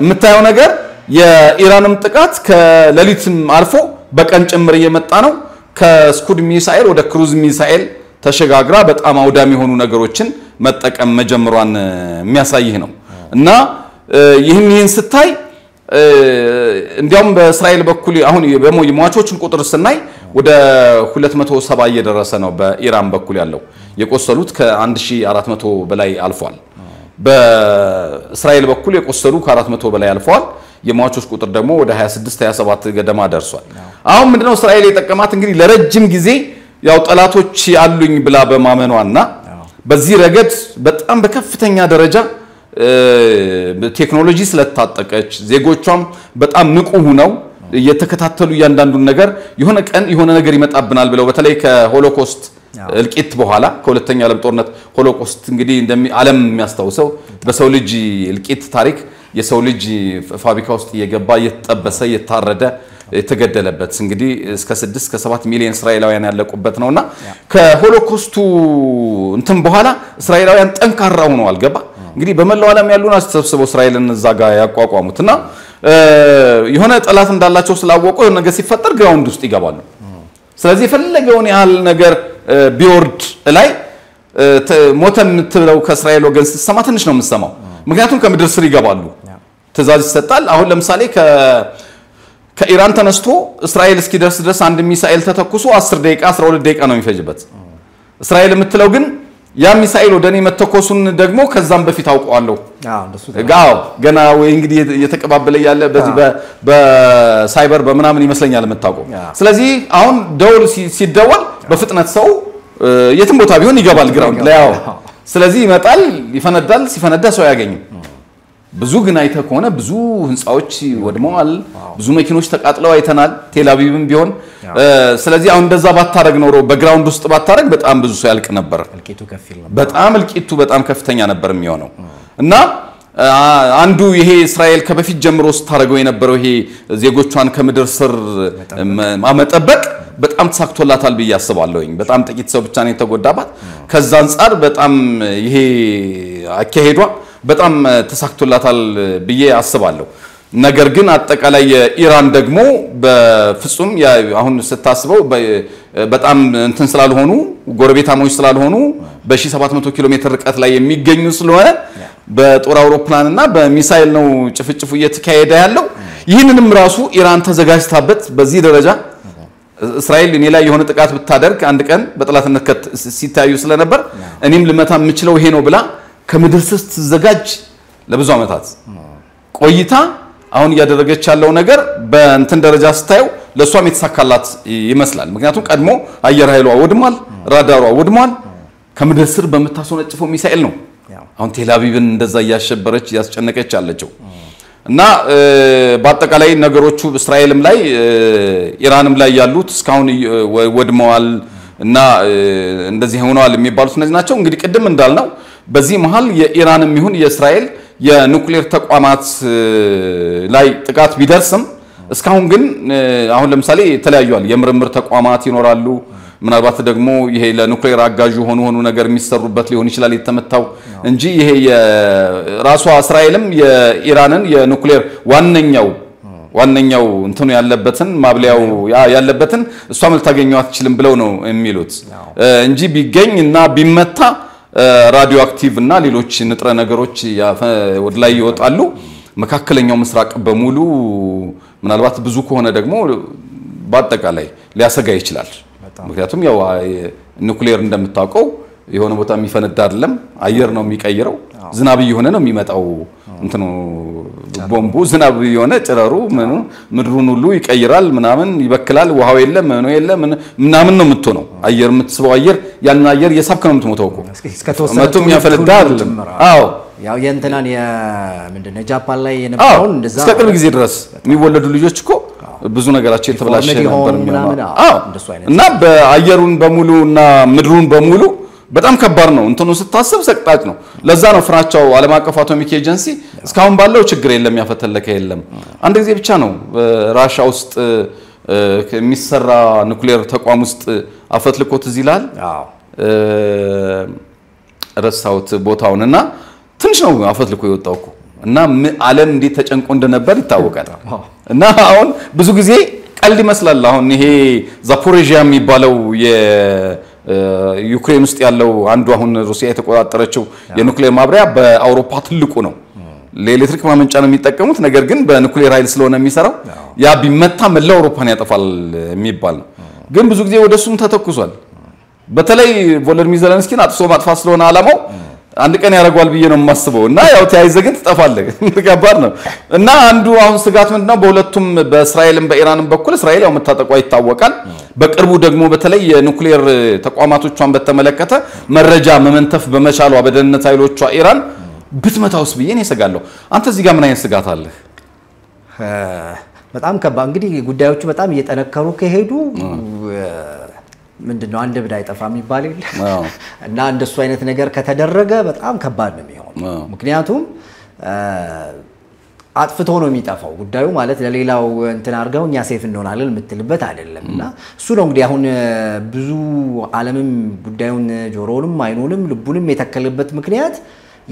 የምታየው ነገር የኢራንም ጥቃት ከሌሊትም አልፎ በቀን ጭምር እየመጣ ነው ከስኩድ ሚሳኤል ወደ ክሩዝ ሚሳኤል ተሸጋግራ በጣም አውዳሚ የሆኑ ነገሮችን መጠቀም መጀመሯን የሚያሳይህ ነው እና ይህን ስታይ እንዲያውም በእስራኤል በኩል አሁን የሟቾችን ቁጥር ስናይ ወደ 270 እየደረሰ ነው በኢራን በኩል ያለው የቆሰሉት ከ1400 በላይ አልፏል በእስራኤል በኩል የቆሰሉ ከ400 በላይ አልፏል የሟቾች ቁጥር ደግሞ ወደ 26 27 ገደማ ደርሷል አሁን ምንድነው እስራኤል የጠቀማት እንግዲህ ለረጅም ጊዜ ያው ጠላቶች ያሉኝ ብላ በማመኗና በዚህ ረገድ በጣም በከፍተኛ ደረጃ ቴክኖሎጂ ስለታጠቀች ዜጎቿም በጣም ንቁ ሆነው እየተከታተሉ ያንዳንዱን ነገር የሆነ ቀን የሆነ ነገር ይመጣብናል ብለው በተለይ ከሆሎኮስት እልቂት በኋላ ከሁለተኛ ዓለም ጦርነት ሆሎኮስት እንግዲህ ዓለም የሚያስታውሰው በሰው ልጅ እልቂት ታሪክ የሰው ልጅ ፋብሪካ ውስጥ እየገባ እየተጠበሰ እየታረደ የተገደለበት እንግዲህ እስከ 6 እስከ 7 ሚሊዮን እስራኤላውያን ያለቁበት ነውና ከሆሎኮስቱ እንትን በኋላ እስራኤላውያን ጠንካራ ሆነው አልገባ እንግዲህ በመላው ዓለም ያሉና ተሰብስበው እስራኤልን እዛ ጋር ያቋቋሙትና የሆነ ጠላት እንዳላቸው ስላወቁ የሆነ ነገር ሲፈጠር ግራውንድ ውስጥ ይገባሉ ስለዚህ የፈለገውን ያህል ነገር ቢወርድ ላይ ሞተን ትብለው ከእስራኤል ወገን ሲሰማ ትንሽ ነው የምሰማው ምክንያቱም ከምድር ስር ይገባሉ ትዛዝ ይሰጣል አሁን ለምሳሌ ከኢራን ተነስቶ እስራኤል እስኪደርስ ድረስ አንድ ሚሳኤል ተተኩሶ 10 ደቂቃ 12 ደቂቃ ነው የሚፈጅበት እስራኤል የምትለው ግን ያ ሚሳኤል ወደኔ መተኮሱን ደግሞ ከዛም በፊት አውቀዋለሁ ገና ወይ እንግዲህ የተቀባበለ ያለ በዚህ በሳይበር በመናምን ይመስለኛል የምታውቀው ስለዚህ አሁን ደውል ሲደወል በፍጥነት ሰው የትም ቦታ ቢሆን ይገባል ግራውንድ ላይ ስለዚህ ይመጣል ይፈነዳል ሲፈነዳ ሰው ያገኝ ብዙ ግን አይተ ከሆነ ብዙ ህንጻዎች ወድመዋል ብዙ መኪኖች ተቃጥለው አይተናል ቴልአቪቭም ቢሆን ስለዚህ አሁን እንደዛ ባታረግ ነው በግራውንድ ውስጥ ባታረግ በጣም ብዙ ሰው ያልቅ ነበር እልቂቱ በጣም ከፍተኛ ነበር የሚሆነው እና አንዱ ይሄ እስራኤል ከበፊት ጀምሮ ስታረገው የነበረው ይሄ ዜጎቿን ከምድር ስር ማመጠበቅ በጣም ተሳክቶላታል ብዬ አስባለሁኝ በጣም ጥቂት ሰው ብቻ ነው የተጎዳባት ከዛ አንፃር በጣም ይሄ አካሄዷ በጣም ተሳክቶላታል ብዬ አስባለሁ ነገር ግን አጠቃላይ የኢራን ደግሞ በፍጹም አሁን ስታስበው በጣም እንትን ስላልሆኑ ጎረቤታሞች ስላልሆኑ በ1700 ኪሎ ሜትር ርቀት ላይ የሚገኙ ስለሆነ በጦር አውሮፕላንና በሚሳኤል ነው ጭፍጭፉ እየተካሄደ ያለው ይህንንም ራሱ ኢራን ተዘጋጅታበት በዚህ ደረጃ እስራኤል እኔ ላይ የሆነ ጥቃት ብታደርግ አንድ ቀን በጥላትነት ሲታዩ ስለነበር እኔም ልመታ የምችለው ይሄ ነው ብላ ከምድር ስር ተዘጋጅ ለብዙ አመታት ቆይታ አሁን ያደረገች ያለው ነገር በእንትን ደረጃ ስታየው ለሷም የተሳካላት ይመስላል ምክንያቱም ቀድሞ አየር ኃይሏ ወድሟል ራዳሯ ወድሟል ከምድር ስር በመታሰነጭፈው ሚሳኤል ነው አሁን ቴልአቪቭን እንደዛ ያሸበረች ያስጨነቀች አለችው እና በአጠቃላይ ነገሮቹ እስራኤልም ላይ ኢራንም ላይ ያሉት እስካሁን ወድመዋል እና እንደዚህ ሆነዋል የሚባሉት እነዚህ ናቸው እንግዲህ ቅድም እንዳልነው በዚህ መሃል የኢራንም ይሁን የእስራኤል የኑክሌር ተቋማት ላይ ጥቃት ቢደርስም እስካሁን ግን አሁን ለምሳሌ የተለያዩዋል የምርምር ተቋማት ይኖራሉ ምናልባት ደግሞ ይሄ ለኑክሌር አጋዥ ሆኑ ነገር የሚሰሩበት ሊሆን ይችላል የተመታው እንጂ ይሄ የራሷ እስራኤልም የኢራንን የኑክሌር ዋነኛው እንትኑ ያለበትን ማብሊያው ያለበትን እሷም ልታገኘው አትችልም ብለው ነው የሚሉት እንጂ ቢገኝና ቢመታ ራዲዮ አክቲቭ እና ሌሎች ንጥረ ነገሮች ወደ ላይ ይወጣሉ መካከለኛው ምስራቅ በሙሉ ምናልባት ብዙ ከሆነ ደግሞ በአጠቃላይ ሊያሰጋ ይችላል ምክንያቱም ያው ኑክሌር እንደምታውቀው የሆነ ቦታ የሚፈነዳ አይደለም አየር ነው የሚቀይረው ዝናብ ይሆነ ነው የሚመጣው እንትኑ ቦምቡ ዝናብ የሆነ ጭረሩ ምድሩን ሁሉ ይቀይራል ምናምን ይበክላል ውሃው የለም ምናምን ነው የምትሆነው አየር የምትስበው አየር ያን አየር የሳብከ ነው የምትሞተው እኮ መቶም ያፈነዳ አይደለም አዎ ያው የእንትናን ምንድነው ጃፓን ላይ የነበረው እንደዛ እስከ ቅርብ ጊዜ ድረስ የሚወለዱ ልጆች እኮ ብዙ ነገራቸው የተበላሸ ነበር የሚሆነው አዎ እና በአየሩን በሙሉና ምድሩን በሙሉ በጣም ከባድ ነው እንትኑ ስታስብ ሰቅጣጭ ነው ለዛ ነው ፍራቻው ዓለም አቀፍ አቶሚክ ኤጀንሲ እስካሁን ባለው ችግር የለም ያፈተለከ የለም አንድ ጊዜ ብቻ ነው ራሻ ውስጥ የሚሰራ ኑክሌር ተቋም ውስጥ አፈትልኮት ይላል አዎ ረሳውት ቦታውንና ትንሽ ነው አፈትልኮ የወጣው እኮ እና ዓለም እንዴት ተጨንቆ እንደነበር ይታወቃል እና አሁን ብዙ ጊዜ ቀልድ ይመስላል አሁን ይሄ ዛፖሪዥያ የሚባለው ዩክሬን ውስጥ ያለው አንዱ አሁን ሩሲያ የተቆጣጠረችው የኑክሌር ማብሪያ በአውሮፓ ትልቁ ነው ለኤሌክትሪክ ማመንጫ ነው የሚጠቀሙት ነገር ግን በኑክሌር ኃይል ስለሆነ የሚሰራው ያ ቢመታ መላው አውሮፓን ያጠፋል የሚባል ነው ግን ብዙ ጊዜ ወደሱም ተተኩሷል በተለይ ቮሎዲሚር ዜሌንስኪን አጥሶ ማጥፋት ስለሆነ አላማው አንድ ቀን ያረጋዋል ብዬ ነው የማስበው እና ያው ተያይዘ ግን ተጣፋለህ ከባድ ነው እና አንዱ አሁን ስጋት ምንድነው በሁለቱም በእስራኤልም በኢራንም በኩል እስራኤል ያው መታጠቋ ይታወቃል በቅርቡ ደግሞ በተለይ የኑክሌር ተቋማቶቿን በተመለከተ መረጃ መመንተፍ በመቻሏ በደህንነት ኃይሎቿ ኢራን ብትመታውስ ብዬ ነው ሰጋለሁ አንተ እዚህ ጋር ምን አይነት ስጋት አለህ በጣም ከባድ እንግዲህ ጉዳዮቹ በጣም እየጠነከሩ ከሄዱ ምንድነው አንድ ብዳ አይጠፋም ይባል ይል እና እንደሱ አይነት ነገር ከተደረገ በጣም ከባድ ነው የሚሆነው ምክንያቱም አጥፍቶ ነው የሚጠፋው ጉዳዩ ማለት ለሌላው እንትን አርጋው እኛ ሴፍ እንሆናለን የምትልበት አይደለምና እሱ ነው እንግዲህ አሁን ብዙ ዓለምም ጉዳዩን ጆሮውንም አይኑንም ልቡንም የተከለበት ምክንያት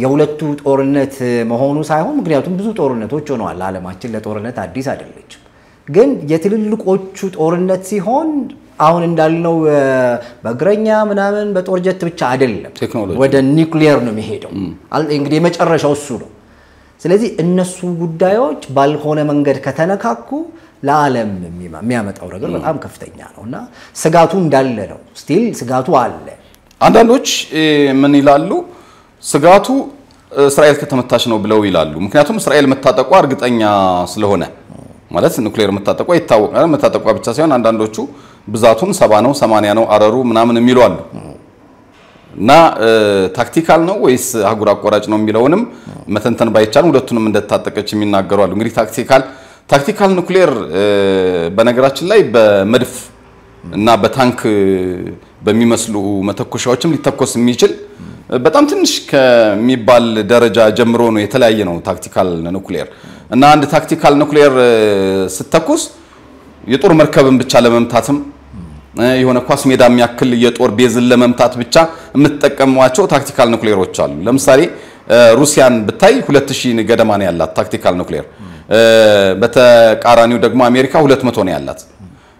የሁለቱ ጦርነት መሆኑ ሳይሆን ምክንያቱም ብዙ ጦርነቶች ሆነዋል ዓለማችን ለጦርነት አዲስ አይደለች ግን የትልልቆቹ ጦርነት ሲሆን አሁን እንዳልነው በእግረኛ ምናምን በጦር ጀት ብቻ አይደለም ወደ ኒውክሊየር ነው የሚሄደው እንግዲህ የመጨረሻው እሱ ነው ስለዚህ እነሱ ጉዳዮች ባልሆነ መንገድ ከተነካኩ ለዓለም የሚያመጣው ነገር በጣም ከፍተኛ ነውና ስጋቱ እንዳለ ነው ስቲል ስጋቱ አለ አንዳንዶች ምን ይላሉ ስጋቱ እስራኤል ከተመታች ነው ብለው ይላሉ ምክንያቱም እስራኤል መታጠቋ እርግጠኛ ስለሆነ ማለት ኑክሌር መታጠቋ ይታወቃል መታጠቋ ብቻ ሳይሆን አንዳንዶቹ ብዛቱን 70 ነው 80 ነው አረሩ ምናምን የሚሉ አሉ እና ታክቲካል ነው ወይስ አህጉር አቋራጭ ነው የሚለውንም መተንተን ባይቻል ሁለቱንም እንደታጠቀች የሚናገሩ አሉ እንግዲህ ታክቲካል ኑክሌር በነገራችን ላይ በመድፍ እና በታንክ በሚመስሉ መተኮሻዎችም ሊተኮስ የሚችል በጣም ትንሽ ከሚባል ደረጃ ጀምሮ ነው የተለያየ ነው ታክቲካል ኑክሌር እና አንድ ታክቲካል ኑክሌር ስተኩስ የጦር መርከብን ብቻ ለመምታትም የሆነ ኳስ ሜዳ የሚያክል የጦር ቤዝን ለመምታት ብቻ የምትጠቀሟቸው ታክቲካል ኑክሌሮች አሉ ለምሳሌ ሩሲያን ብታይ 2000 ገደማ ነው ያላት ታክቲካል ኑክሌር በተቃራኒው ደግሞ አሜሪካ 200 ነው ያላት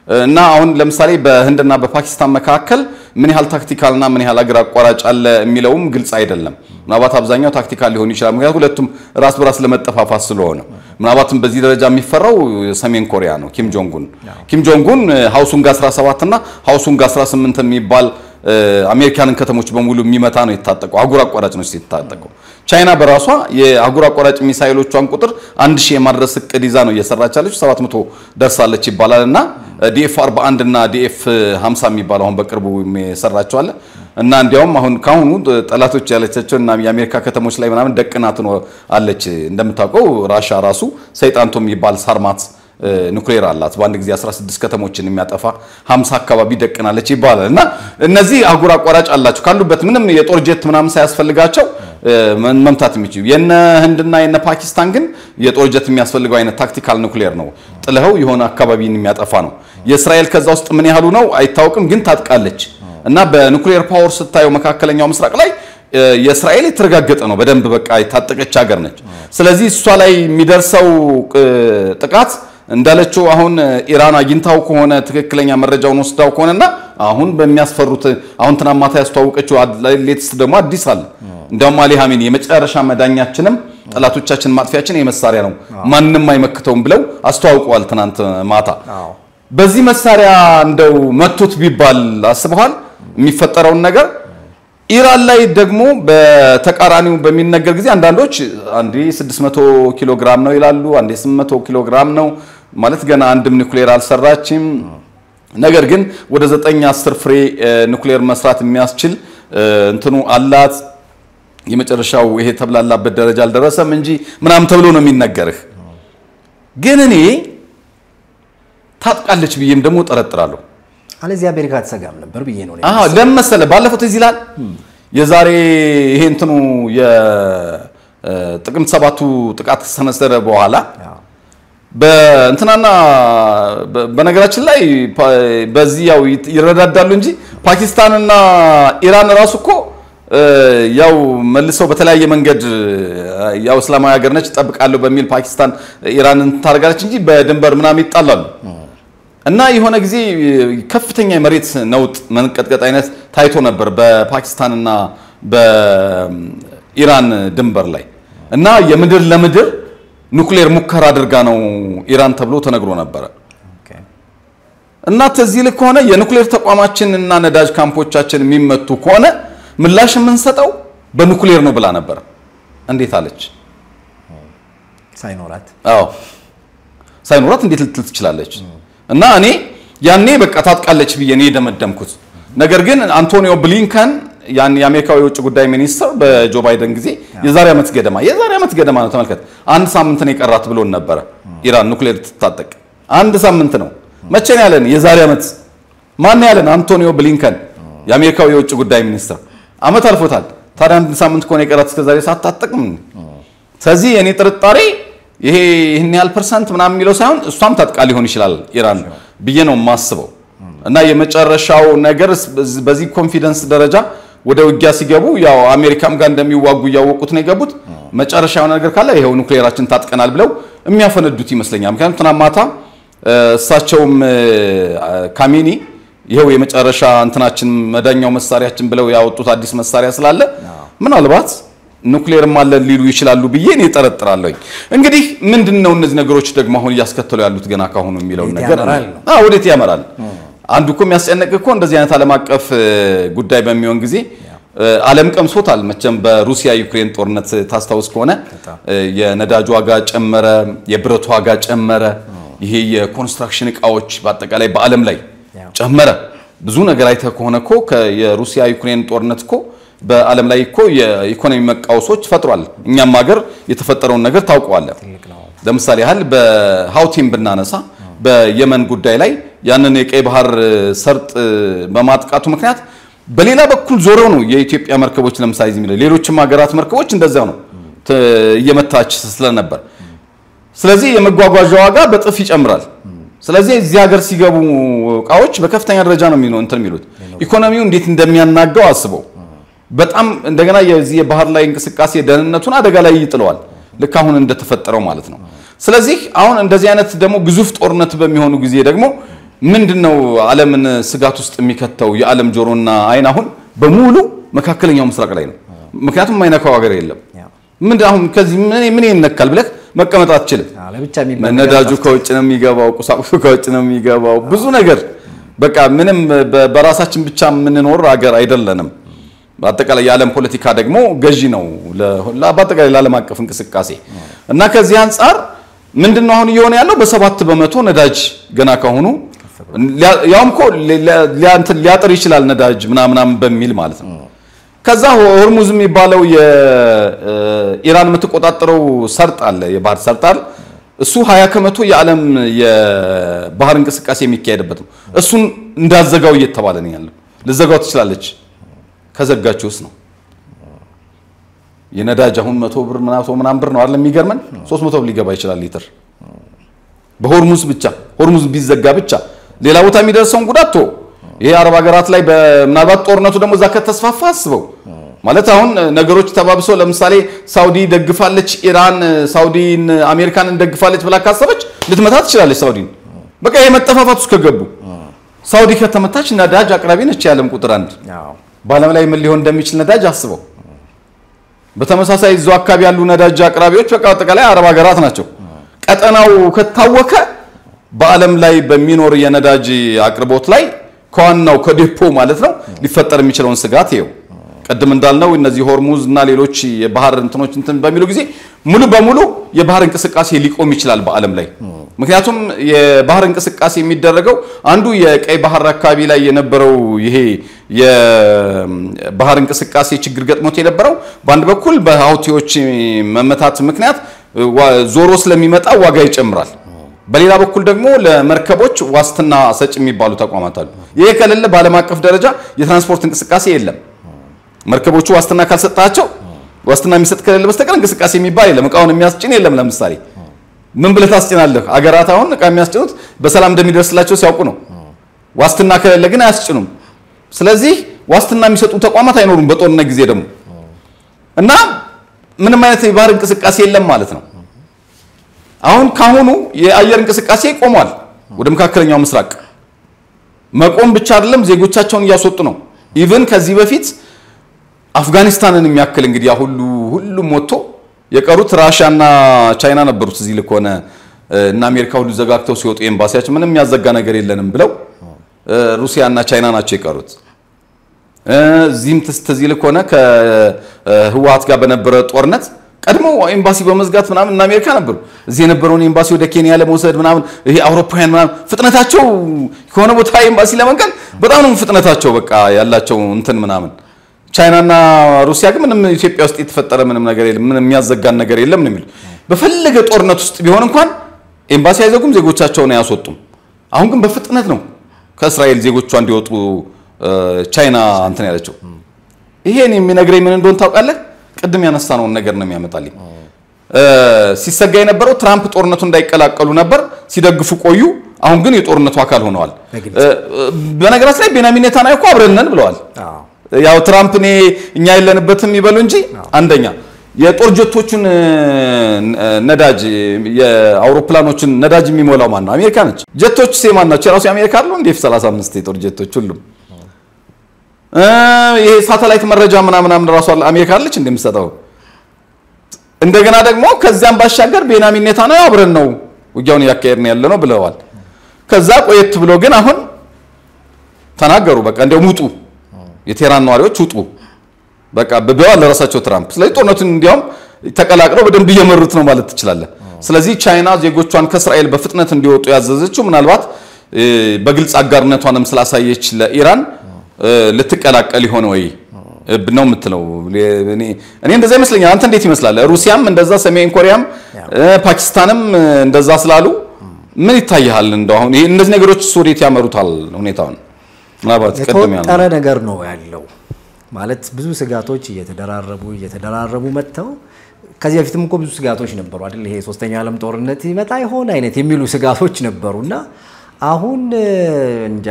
እና አሁን ለምሳሌ በህንድና በፓኪስታን መካከል ምን ያህል ታክቲካልና ምን ያህል አገር አቋራጭ አለ የሚለውም ግልጽ አይደለም ምናባት አብዛኛው ታክቲካል ሊሆን ይችላል ምክንያቱም ሁለቱም ራስ በራስ ለመጠፋፋት ስለሆነ ምናባትም በዚህ ደረጃ የሚፈራው ሰሜን ኮሪያ ነው ኪም ጆንግ ኡን ሃውሱንግ 17 እና ሃውሱንግ 18 የሚባል አሜሪካንን ከተሞች በሙሉ የሚመታ ነው የታጠቀው አህጉር አቋራጭ ነው የታጠቀው ቻይና በራሷ የአህጉር አቋራጭ ሚሳኤሎቿን ቁጥር 1000 የማድረስ እቅድ ይዛ ነው እየሰራቻለች 700 ደርሳለች ይባላልና ዲኤፍ 41 እና ዲኤፍ 50 የሚባለው አሁን በቅርቡ የሰራቸው አለ እና እንዲያውም አሁን ካሁኑ ጠላቶች ያለቻቸው እና የአሜሪካ ከተሞች ላይ ምናምን ደቅናት ነው አለች እንደምታውቀው ራሻ ራሱ ሰይጣንቶም ይባል ሳርማት ኑክሌር አላት በአንድ ጊዜ 16 ከተሞችን የሚያጠፋ 50 አካባቢ ደቅናለች ይባላል እና እነዚህ አህጉር አቋራጭ አላቸው ካሉበት ምንም የጦር ጀት ምናምን ሳያስፈልጋቸው መምታት የሚችሉ የነ ህንድና የነ ፓኪስታን ግን የጦር ጀት የሚያስፈልገው አይነት ታክቲካል ኑክሌር ነው ጥለኸው የሆነ አካባቢን የሚያጠፋ ነው የእስራኤል ከዛ ውስጥ ምን ያህሉ ነው አይታወቅም ግን ታጥቃለች እና በኑክሌር ፓወር ስታየው መካከለኛው ምስራቅ ላይ የእስራኤል የተረጋገጠ ነው በደንብ በቃ የታጠቀች ሀገር ነች ስለዚህ እሷ ላይ የሚደርሰው ጥቃት እንዳለችው አሁን ኢራን አግኝታው ከሆነ ትክክለኛ መረጃውን ወስዳው ከሆነና አሁን በሚያስፈሩት አሁን ተናማታ ያስተዋወቀችው ሌትስት ደግሞ አዲስ አለ እንደውም አሊ ሀሚኒ የመጨረሻ መዳኛችንም ጠላቶቻችን ማጥፊያችን የመሳሪያ ነው ማንንም አይመክተውም ብለው አስተዋውቀዋል ትናንት ማታ በዚህ መሳሪያ እንደው መቱት ቢባል አስበዋል የሚፈጠረው ነገር ኢራን ላይ ደግሞ በተቃራኒው በሚነገር ጊዜ አንዳንዶች አንዴ 600 ኪሎ ግራም ነው ይላሉ አንዴ 800 ኪሎ ግራም ነው ማለት ገና አንድም ኒውክሌር አልሰራችም ነገር ግን ወደ 9-10 ፍሬ ኒውክሌር መስራት የሚያስችል እንትኑ አላት የመጨረሻው ይሄ ተብላላበት ደረጃ አልደረሰም እንጂ ምናም ተብሎ ነው የሚነገርህ ግን እኔ ታጥቃለች ብዬም ደግሞ ጠረጥራለሁ አለዚህ አሜሪካ ተሰጋም ነበር ብዬ ነው ለምሳሌ ባለፈው እዚህ ይላል የዛሬ ይሄ እንትኑ የጥቅምት 7ቱ ጥቃት ተሰነዘረ በኋላ በእንትናና በነገራችን ላይ በዚህ ያው ይረዳዳሉ እንጂ ፓኪስታንና ኢራን ራሱ እኮ ያው መልሰው በተለያየ መንገድ ያው እስላማዊ ሀገር ነች ተጠብቃለሁ በሚል ፓኪስታን ኢራንን ታርጋለች እንጂ በድንበር ምናምን ይጣላሉ እና የሆነ ጊዜ ከፍተኛ የመሬት ነውጥ መንቀጥቀጥ አይነት ታይቶ ነበር በፓኪስታንና በኢራን ድንበር ላይ እና የምድር ለምድር ኑክሌር ሙከራ አድርጋ ነው ኢራን ተብሎ ተነግሮ ነበር እና ተዚህ ልክ ሆነ የኑክሌር ተቋማችንና ነዳጅ ካምፖቻችን የሚመቱ ከሆነ ምላሽ የምንሰጠው በኑክሌር ነው ብላ ነበር እንዴት አለች ሳይኖራት እንዴት ልትል ትችላለች እና እኔ ያኔ በቃ ታጥቃለች ብዬ ነው የደመደምኩት ነገር ግን አንቶኒዮ ብሊንከን ያን የአሜሪካው የውጭ ጉዳይ ሚኒስትር በጆ ባይደን ጊዜ የዛሬ ዓመት ገደማ ነው ተመልከት አንድ ሳምንት ነው የቀራት ብሎን ነበር ኢራን ኑክሌር ትታጠቅ አንድ ሳምንት ነው መቼ ነው ያለን የዛሬ ዓመት ማን ያለን አንቶኒዮ ብሊንከን የአሜሪካው የውጭ ጉዳይ ሚኒስትር አመት አልፎታል ታዲያ አንድ ሳምንት ኮኔ ቀራት እስከዛሬ ሳታጠቅም ስለዚህ እኔ ጥርጣሬ ይሄ ይሄን ያህል ፐርሰንት ምናምን የሚለው ሳይሆን እሷም ታጥቃ ሊሆን ይችላል ኢራን ብዬ ነው ማስበው እና የመጨረሻው ነገር በዚህ ኮንፊደንስ ደረጃ ወደ ውጊያ ሲገቡ ያው አሜሪካም ጋር እንደሚዋጉ ያወቁት ነው የገቡት መጨረሻው ነገር ካለ ይሄው ኑክሌራችን ታጥቀናል ብለው የሚያፈነዱት ይመስለኛል ምክንያቱም ትናማታ እሳቸውም ካሚኒ ይሄው የመጨረሻ እንትናችን መዳኛው መሳሪያችን ብለው ያወጡት አዲስ መሳሪያ ስላለ ምናልባት ኑክሌር ማለ ሊሉ ይችላሉ ብዬ ነው ተጠረጥራለሁ እንግዲህ ምንድነው እነዚህ ነገሮች ደግሞ አሁን ያስከተሉ ያሉት ገና ካሁኑ የሚለው ነገር ወዴት ያመራል አንዱ እኮ የሚያስጨንቅ እኮ እንደዚህ አይነት ዓለም አቀፍ ጉዳይ በሚሆን ጊዜ ዓለም ቀምሶታል መቼም በሩሲያ ዩክሬን ጦርነት ታስታውስ ከሆነ የነዳጅ ዋጋ ጨመረ የብረት ዋጋ ጨመረ ይሄ የኮንስትራክሽን እቃዎች በአጠቃላይ በዓለም ላይ ጨመረ ብዙ ነገር አይተ ከሆነ እኮ የሩሲያ ዩክሬን ጦርነት እኮ በዓለም ላይ እኮ የኢኮኖሚ መቃወሶች ፈጥሯል እኛም ሀገር የተፈጠረውን ነገር ታውቀዋል ለምሳሌ ያህል በሃውቲም ብናነሳ በየመን ጉዳይ ላይ ያንን የቀይ ባህር ሰርጥ በማጥቃቱ ምክንያት በሌላ በኩል ዞረው ነው የኢትዮጵያ መርከቦች ለምሳሌ ዝም ሌሎችም ሀገራት መርከቦች እንደዛው ነው እየመታች ስለነበር ስለዚህ የመጓጓዣ ዋጋ በጥፍ ይጨምራል ስለዚህ እዚህ ሀገር ሲገቡ ቃዎች በከፍተኛ ደረጃ ነው የሚሉት ኢኮኖሚው እንዴት እንደሚያናጋው አስበው በጣም እንደገና የዚህ የባህር ላይ እንቅስቃሴ ደህንነቱን አደጋ ላይ ይጥለዋል ልክ አሁን እንደተፈጠረው ማለት ነው ስለዚህ አሁን እንደዚህ አይነት ደግሞ ግዙፍ ጦርነት በሚሆኑ ጊዜ ደግሞ ምንድነው ዓለምን ስጋት ውስጥ የሚከተው የዓለም ጆሮና አይን አሁን በሙሉ መካከለኛው ምስራቅ ላይ ነው ምክንያቱም ማይነካው ሀገር የለም ምን አሁን ከዚህ ምን ይነካል ብለህ መቀመጥ አትችልም ነዳጁ ከውጭ ነው የሚገባው ቁሳቁሱ ከውጭ ነው የሚገባው ብዙ ነገር በቃ ምንም በራሳችን ብቻ ምንኖር ሀገር አይደለንም በአጠቃላይ የዓለም ፖለቲካ ደግሞ ገዢ ነው በአጠቃላይ ለዓለም አቀፍ እንቅስቃሴ እና ከዚህ አንፃር ምንድነው አሁን እየሆነ ያለው በ7 በመቶ ነዳጅ ገና ካሁኑ ያውም እኮ ሊያጥር ይችላል ነዳጅ ምናምን በሚል ማለት ነው ከዛ ሆርሙዝ የሚባለው የኢራን የምትቆጣጠረው ሰርጥ አለ የባህር ሰርጥ አለ እሱ 20 ከመቶ የዓለም የባህር እንቅስቃሴ የሚካሄድበት ነው እሱን እንዳዘጋው እየተባለ ነው ያለው ለዘጋው ትችላለች ከዘጋችውስ ነው የነዳጅ አሁን 100 ብር ምናምን ብር ነው አይደል የሚገርመን 300 ብር ሊገባ ይችላል ሊትር በሆርሙዝ ብቻ ሆርሙዝ ቢዘጋ ብቻ ሌላ ቦታ የሚደርሰውን ጉዳት ይሄ አረብ ሀገራት ላይ በምናልባት ጦርነቱ ደግሞ እዛ ከተስፋፋ አስበው ማለት አሁን ነገሮች ተባብሰው ለምሳሌ ሳውዲ ደግፋለች ኢራን ሳውዲን አሜሪካንን ደግፋለች ብላ ካሰበች ልትመታ ትችላለች ሳውዲን በቃ የመጠፋፋት ውስጥ ከገቡ ሳውዲ ከተመታች ነዳጅ አቅራቢ ነች ያለም ቁጥር 1 ባለም ላይ ምን ሊሆን እንደሚችል ነዳጅ አስበው በተመሳሳይ እዛው አካባቢ ያሉ ነዳጅ አቅራቢዎች በቃ አጠቃላይ አረብ ሀገራት ናቸው ቀጠናው ከታወከ በአለም ላይ በሚኖር የነዳጅ አቅርቦት ላይ ከዋናው ከዴፖ ማለት ነው ሊፈጠር የሚችለውን ስጋት ይው ቀደም እንዳልነው እነዚህ ሆርሙዝ እና ሌሎች የባህር እንትኖች እንትን በሚሉ ጊዜ ሙሉ በሙሉ የባህር እንቅስቃሴ ሊቆም ይችላል በአለም ላይ ምክንያቱም የባህር እንቅስቃሴ የሚደረገው አንዱ የቀይ ባህር አካባቢ ላይ የነበረው ይሄ የባህር እንቅስቃሴ ችግር ገጥሞት የነበረው በአንድ በኩል በሃውቲዎች መመታት ምክንያት ዞሮ ስለሚመጣ ዋጋ ይጨምራል በሌላ በኩል ደግሞ ለመርከቦች ዋስትና ሰጭ የሚባሉ ተቋማት አሉ ይሄ ከሌለ በአለም አቀፍ ደረጃ የትራንስፖርት እንቅስቃሴ የለም መርከቦቹ ዋስትና ካልሰጣቸው ዋስትና የሚሰጥ ከሌለ በስተቀር እንቅስቃሴ የሚባል የለም እቃውን የሚያስጭን የለም ለምሳሌ ምን ብለህ ታስጭናለህ አገራት አሁን እቃ የሚያስጭኑት በሰላም እንደሚደርስላቸው ሲያውቁ ነው ዋስትና ከሌለ ግን አያስጭኑም ስለዚህ ዋስትና የሚሰጡ ተቋማት አይኖሩም በጦርነት ጊዜ ደግሞ እና ምንም አይነት የባህር እንቅስቃሴ የለም ማለት ነው አሁን ካሁኑ የአየር እንቅስቃሴ ቆሟል ወደ መካከለኛው ምስራቅ መቆም ብቻ አይደለም ዜጎቻቸውን እያስወጡ ነው ኢቭን ከዚህ በፊት አፍጋኒስታንን የሚያክል እንግዲህ ሁሉም ሞቶ የቀሩት ራሻና ቻይና ነበሩት እዚህ ልኮነ እና አሜሪካ ሁሉ ዘጋግተው ሲወጡ ኤምባሲያቸው ምንም ያዘጋ ነገር የለንም ብለው ሩሲያና ቻይና ናቸው የቀሩት እዚህም ተዚህ ልኮነ ከህዋት ጋር በነበረ ጦርነት ቀድሞ ኤምባሲ በመዝጋት ምናምን እና አሜሪካ ነበሩ እዚህ የነበረውን ኤምባሲ ወደ ኬንያ ለመውሰድ ምናምን ይሄ አውሮፓውያን ምናምን ፍጥነታቸው ከሆነ ቦታ ኤምባሲ ለመንቀል በጣም ነው ፍጥነታቸው በቃ ያላቸው እንትን ምናምን ቻይናና ሩሲያ ግን ምንም ኢትዮጵያ ውስጥ የተፈጠረ ምንም ነገር የለም ምንም የሚያዘጋን ነገር የለም ነው የሚሉ በፈለገ ጦርነት ውስጥ ቢሆን እንኳን ኤምባሲ አይዘጉም ዜጎቻቸውን ያስወጡም አሁን ግን በፍጥነት ነው ከእስራኤል ዜጎቿ እንዲወጡ ቻይና እንትን ያለችው ይሄን የሚነግረኝ ምን እንደሆነ ታውቃለህ ቀደም ያነሳነው ነገር ነው የሚያመጣልኝ ሲሰጋ የነበረው ትራምፕ ጦርነቱን እንዳይቀላቀሉ ነበር ሲደግፉ ቆዩ አሁን ግን የጦርነቱ አካል ሆነዋል በነገራችን ላይ ቤንያሚን ኔታንያሁ እኮ አብረን ነን ብለዋል ያው ትራምፕ እኛ የለንበትም ይበሉ እንጂ አንደኛ የጦር ጀቶቹን ነዳጅ የአውሮፕላኖችን ነዳጅ የሚሞላው ማን ነው አሜሪካ ነች ጀቶች ማን ናቸው ራሱ አሜሪካ አይደል እንዴ F35 የጦር ጀቶች ሁሉም ይሄ ሳተላይት መረጃ ምናምን ራሱ አሜሪካ አለች እንደምሰጠው እንደገና ደግሞ ከዛም ባሻገር ቤንያሚን ኔታንያሁ አብረን ነው ውጊያውን ያካሄድን ያለ ነው ብለዋል ከዛ ቆየት ብሎ ግን አሁን ተናገሩ በቃ እንደው ሙጡ የቴህራን ነዋሪዎች ውጡ በቃ በበዋል ለራሳቸው ትራምፕ ስለዚህ ጦርነቱን እንዲያውም ተቀላቅለው በደንብ እየመሩት ነው ማለት ትችላለ ስለዚህ ቻይና ዜጎቿን ከእስራኤል በፍጥነት እንዲወጡ ያዘዘችው ምናልባት በግልጽ አጋርነቷንም ስላሳየች ለኢራን ልትቀላቀል ይሆን ወይ ነው የምትለው እኔ እንደዛ ይመስለኛል አንተ እንዴት ይመስላል ሩሲያም እንደዛ ሰሜን ኮሪያም ፓኪስታንም እንደዛ ስላሉ ምን ይታያል እንደው አሁን ይሄ እነዚህ ነገሮች ሶዴት ያመሩታል ሁኔታውን ምናልባት ቀደም ያለው ተረ ነገር ነው ያለው ማለት ብዙ ስጋቶች እየተደራረቡ መጥተው ከዚህ በፊትም እኮ ብዙ ስጋቶች ነበሩ አይደል ይሄ ሶስተኛ ዓለም ጦርነት ይመጣ ይሆን አይነት የሚሉ ስጋቶች ነበሩና አሁን እንጃ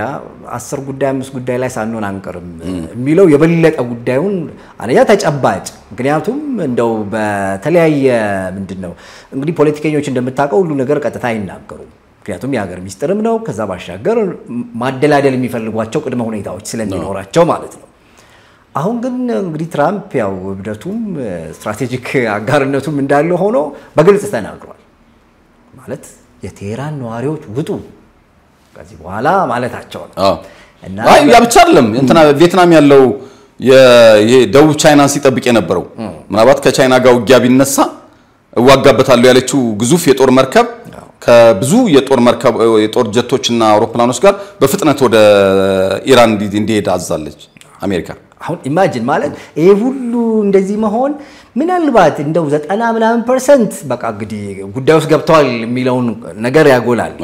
10 ጉዳይ 5 ጉዳይ ላይ ሳንሆን አንቀርም የሚለው የበለጠ ጉዳዩን አንያ ተጨባጭ ምክንያቱም እንደው በተለያየ ምንድነው እንግዲህ ፖለቲከኞች እንደምታውቀው ሁሉ ነገር ቀጥታ ይናገሩ ምክንያቱም የሀገር ሚስጥርም ነው ከዛ ባሻገር ማደላደል የሚፈልጓቸው ቅድመ ሁኔታዎች ስለሚኖራቸው ማለት ነው አሁን ግን እንግዲህ ትራምፕ ያው እብደቱም ስትራቴጂክ አጋርነቱም እንዳለ ሆኖ በግልጽ ተናግሯል ማለት የቴህራን ነዋሪዎች ውጡ ከዚህ በኋላ ማለታቸው ነው እና ያ ብቻ አይደለም እንትና ቪየትናም ያለው የደቡብ ቻይናን ሲጠብቅ የነበረው ምናልባት ከቻይና ጋር ውጊያ ቢነሳ እዋጋበታለሁ ያለችው ግዙፍ የጦር መርከብ ከብዙ የጦር ጀቶችና አውሮፕላኖች ጋር በፍጥነት ወደ ኢራን እንዲሄድ አዛለች አሜሪካ አሁን ኢማጂን ማለት ይሄ ሁሉ እንደዚህ መሆን ምናልባት እንደው 90% በቃ እንግዲህ ጉዳዩስ ገብቷል የሚለውን ነገር ያጎላል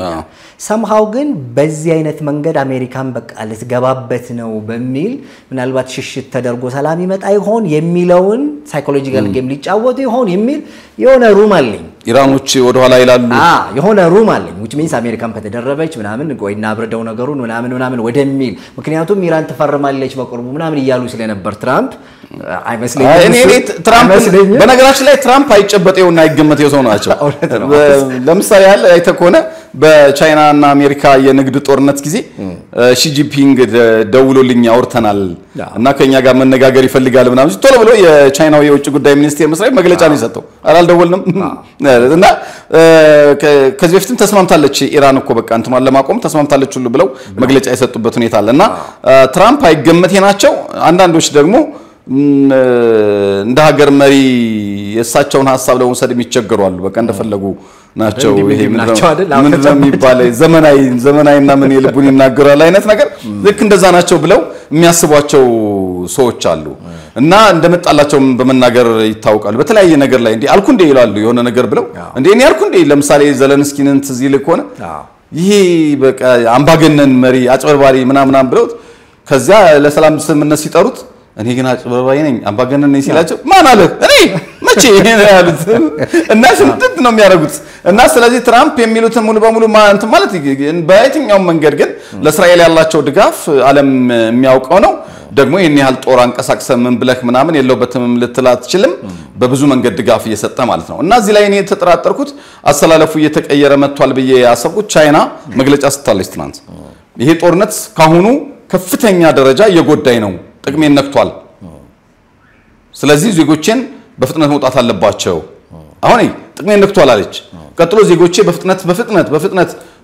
somehow ግን በዚህ አይነት መንገድ አሜሪካን በቃ ልትገባበት ነው በሚል ምናልባት ሽሽት ተደርጎ ሰላም ይመጣ ይሆን የሚለውን ሳይኮሎጂካል ጌም ሊጫወቱ ይሆን የሚል የሆነ ሩም አለኝ ኢራኖች ወደ ኋላ ይላሉ የሆነ ሩም አለኝ which means አሜሪካን ከተደረበች ምናምን ቆይና አብረደው ነገሩን ምናምን ወደሚል ምክንያቱም ኢራን ተፈርማለች በቅርቡ ምናምን ይያሉ ስለነበር ትራምፕ እኔ ትራምፕ በነገራችን ላይ ትራምፕ አይጨበጠውና አይገመተው ሰው ናቸው ለምሳሌ ያለ አይተኮነ በቻይና እና አሜሪካ የንግድ ጦርነት ጊዜ ሺጂፒንግ ደውሎልኝ አውርተናል እና ከኛ ጋር መነጋገር ይፈልጋል ምናምን ቶሎ ብሎ የቻይናው የውጭ ጉዳይ ሚኒስቴር መስሪያ መግለጫ ነው የሰጠው አላልደወልንም እና ከዚህ በፊትም ተስማምታለች ኢራን እኮ በቃ እንትማን ለማቆም ተስማምታለች ሁሉ ብለው መግለጫ የሰጡበት ሁኔታ አለና ትራምፕ አይገመቴ ናቸው አንዳንዶች ደግሞ እንደ ሀገር መሪ የሳቸውን ሐሳብ ለመውሰድ የሚቸገሩ አሉ በቃ እንደፈለጉ ናቸው ይሄ ምን ለሚባል ዘመናዊና ምን የልቡን ይናገራል አይነት ነገር ልክ እንደዛ ናቸው ብለው የሚያስቧቸው ሰዎች አሉ እና እንደመጣላቸው በመናገር ይታወቃሉ በተለያየ ነገር ላይ እንዴ አልኩ እንዴ ይላሉ የሆነ ነገር ብለው እንዴ እኔ አልኩ እንዴ ለምሳሌ ዘለንስኪንን ትዝይል ከሆነ ይሄ በቃ አምባገነን መሪ አጭበርባሪ ምናምን ብለው ከዛ ለሰላም ስምምነት ሲጠሩት እኔ ግን አጭበርባሪ ነኝ አምባገነን ነኝ ሲላቸው ማን አለ እኔ መቼ ያሉት እና ስንት ነው የሚያደርጉት እና ስለዚህ ትራምፕ የሚሉት ሙሉ በሙሉ ማለት በየትኛው መንገድ ግን ለእስራኤል ያላቸው ድጋፍ ዓለም የሚያውቀው ነው ደግሞ የኔ ያህል ጦር አንቀሳቅሰ ምን ብለህ ምናምን የለውበትም ልትላ አትችልም በብዙ መንገድ ድጋፍ እየሰጠ ማለት ነው እና እዚህ ላይ እኔ ተጠራጠርኩት አሰላለፉ እየተቀየረ መጥቷል ብዬ ያሰብኩት ቻይና መግለጫ ስታለች ትናንት ይሄ ጦርነት ካሁኑ ከፍተኛ ደረጃ እየጎዳይ ነው ጥቅሜን ነክቷል ስለዚህ ዜጎችን በፍጥነት መውጣት አለባቸው አሁን ጥቅሜን ነክቷል አለች ቀጥሎ ዜጎቼ በፍጥነት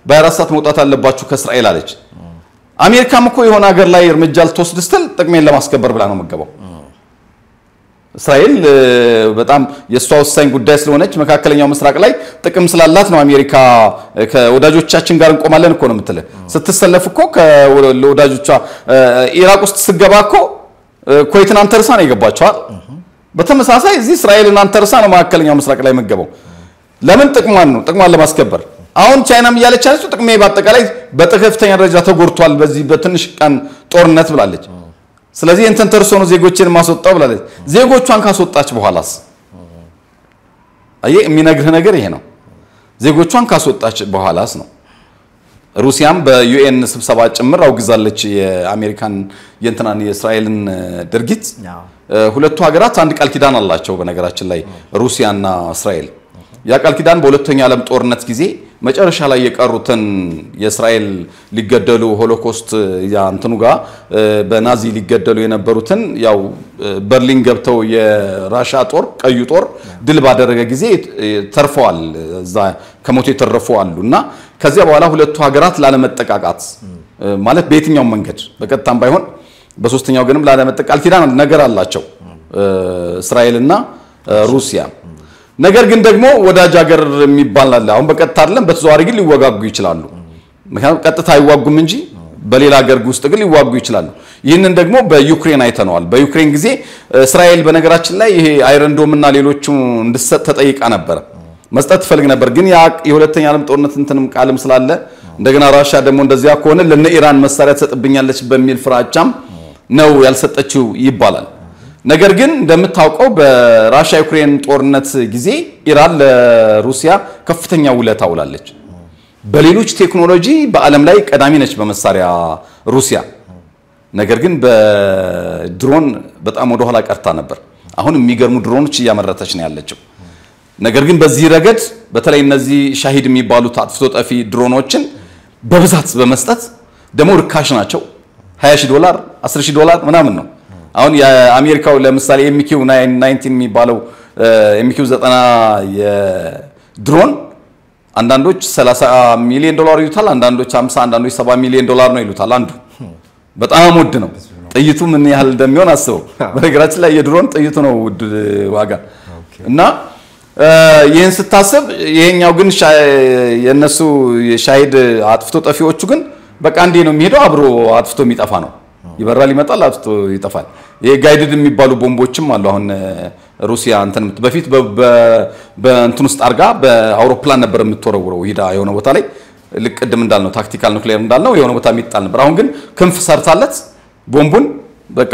በ24 ሰዓት መውጣት አለባችሁ ከእስራኤል አለች አሜሪካም እኮ የሆነ ሀገር ላይ እርምጃ ልትወስድ ስትል ጥቅሜን ለማስከበር ብላ ነው መገባው እስራኤል በጣም የሷ ወሳኝ ጉዳይ ስለሆነች መካከለኛው ምስራቅ ላይ ጥቅም ስላላት ነው አሜሪካ ከወዳጆቻችን ጋር እንቆማለን እኮ ነው የምትለው ስትሰለፍ እኮ ከወዳጆቿ ኢራቅ ውስጥ ስገባ እኮ ኩዌትን አንተርሳ ነው የገባቸው በተመሳሳይ እዚህ እስራኤልን አንተርሳ ነው መካከለኛው ምስራቅ ላይ መገባው ለምን ጥቅሟን ለማስከበር አሁን ቻይናም እያለች አለች ጥቅሜ በአጠቃላይ በከፍተኛ ደረጃ ተጎድቷል በዚህ በትንሽ ቀን ጦርነት ብላለች ስለዚህ እንትን ተርሶ ነው ዜጎችን ማስወጣው ብላለች ዜጎቿን ካስወጣች በኋላስ አይ የሚነግርህ ነገር ይሄ ነው ዜጎቿን ካስወጣች በኋላስ ነው ሩሲያም በዩኤን ስብሰባ ጭምር አውግዛለች የአሜሪካን የእስራኤልን ድርጊት ሁለቱ ሀገራት አንድ ቃል ኪዳን አላቸው በነገራችን ላይ ሩሲያና እስራኤል ያ ቃል ኪዳን በሁለተኛው ዓለም ጦርነት ጊዜ መጨረሻ ላይ የቀሩትን የእስራኤል ሊገደሉ ሆሎኮስት ያ እንትኑ ጋር በናዚ ሊገደሉ የነበሩትን ያው በርሊን ገብተው የራሻ ጦር ቀዩ ጦር ድል ባደረገ ጊዜ ተርፈዋል እዛ ከሞት የተረፉአሉና ከዚያ በኋላ ሁለቱ ሀገራት ላለመጠቃቃት ማለት በየትኛው መንገድ በቀጥታም ባይሆን በሶስተኛው ግንም ላለመጠቃቃት ኪዳን ነገር አላቸው እስራኤልና ሩሲያ ነገር ግን ደግሞ ወዳጅ ሀገር የሚባል አለ አሁን በቀጥታ አይደለም በተዘዋዋሪ ግን ሊወጋጉ ይችላሉ ምክንያቱም ቀጥታ አይዋጉም እንጂ በሌላ ሀገር ውስጥ ግን ሊዋጉ ይችላሉ ይህንን ደግሞ በዩክሬን አይተነዋል በዩክሬን ጊዜ እስራኤል በነገራችን ላይ ይሄ አይረንዶምና ሌሎቹ እንድሰጥ ተጠይቃ ነበር መስጠት ፈልግ ነበር ግን ያ የሁለተኛ ዓለም ጦርነት እንትንም ቃልም ስላለ እንደገና ራሻ ደግሞ እንደዚያ ከሆነ ለነ ኢራን መሳሪያ ተሰጥብኛለች በሚል ፍራቻም ነው ያልሰጠችው ይባላል ነገር ግን እንደምታውቀው በራሻ ዩክሬን ጦርነት ጊዜ ኢራን ለሩሲያ ከፍተኛ ውለታ ውላለች በሌሎች ቴክኖሎጂ በአለም ላይ ቀዳሚ ነች በመሳሪያ ሩሲያ ነገር ግን በድሮን በጣም ወደ ኋላ ቀርታ ነበር አሁን የሚገርሙ ድሮኖች እያመረተች ነው ያለችው ነገር ግን በዚህ ረገድ በተለይ እነዚህ ሻሂድ የሚባሉት አጥፍቶ ጠፊ ድሮኖችን በብዛት በመስጠት ደሞ ርካሽ ናቸው $20,000 $10,000 ምናምን ነው አሁን የአሜሪካው ለምሳሌ ኤምኪው 19 የሚባለው ኤምኪው 90 የድሮን አንዳንዶች $30 ሚሊዮን ይሉታል አንዳንዶች 50 አንዳንዶች $70 ሚሊዮን ነው ይሉታል አንዱ በጣም ውድ ነው ጥይቱ ምን ያህል እንደሚሆን አስበው በነገራችን ላይ የድሮን ጥይቱ ነው ውድ ዋጋ እና ይሄን ስታስብ ይሄኛው ግን የነሱ የሻሂድ አጥፍቶ ጠፊዎቹ ግን በቃ እንዴ ነው የሚሄደው አብሮ አጥፍቶ የሚጠፋ ነው ይበራል ይመጣል አጥፍቶ ይጠፋል የጋይድድ የሚባሉ ቦምቦችም አሉ አሁን ሩሲያ እንትን በፊት በእንትን ውስጥ አርጋ በአውሮፕላን ነበር የምትወረውረው ሂዳ የሆነ ቦታ ላይ ልቅድም እንዳልነው ታክቲካል ኑክሌር እንዳልነው የሆነ ቦታ የሚጣል ነበር አሁን ግን ክንፍ ሰርታለት ቦምቡን በቃ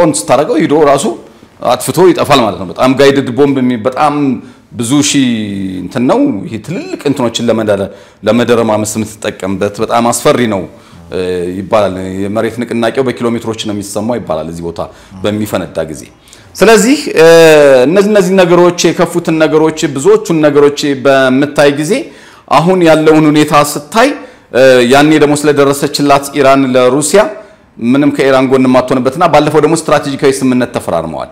ኦን ስታረገው ሂዶ ራሱ አጥፍቶ ይጠፋል ማለት ነው በጣም ጋይድድ ቦምብ በጣም ብዙ ሺ እንትን ነው ይሄ ትልልቅ እንትኖችን ለመደረማመስ የምትጠቀምበት በጣም አስፈሪ ነው ይባላል የመሬት ንቅናቄው በኪሎሜትሮች ነው የሚሰማው ይባላል እዚህ ቦታ በሚፈነዳ ጊዜ ስለዚህ እነዚህ ነገሮች የከፉትን ነገሮች ብዙዎቹን ነገሮች በመታይ ጊዜ አሁን ያለውን ሁኔታ ስታይ ያኔ ደግሞ ስለደረሰችላት ኢራን ለሩሲያ ምንም ከኢራን ጎን ማጥቶነበትና ባለፈው ደግሞ ስትራቴጂካዊ ስምምነት ተፈራርመዋል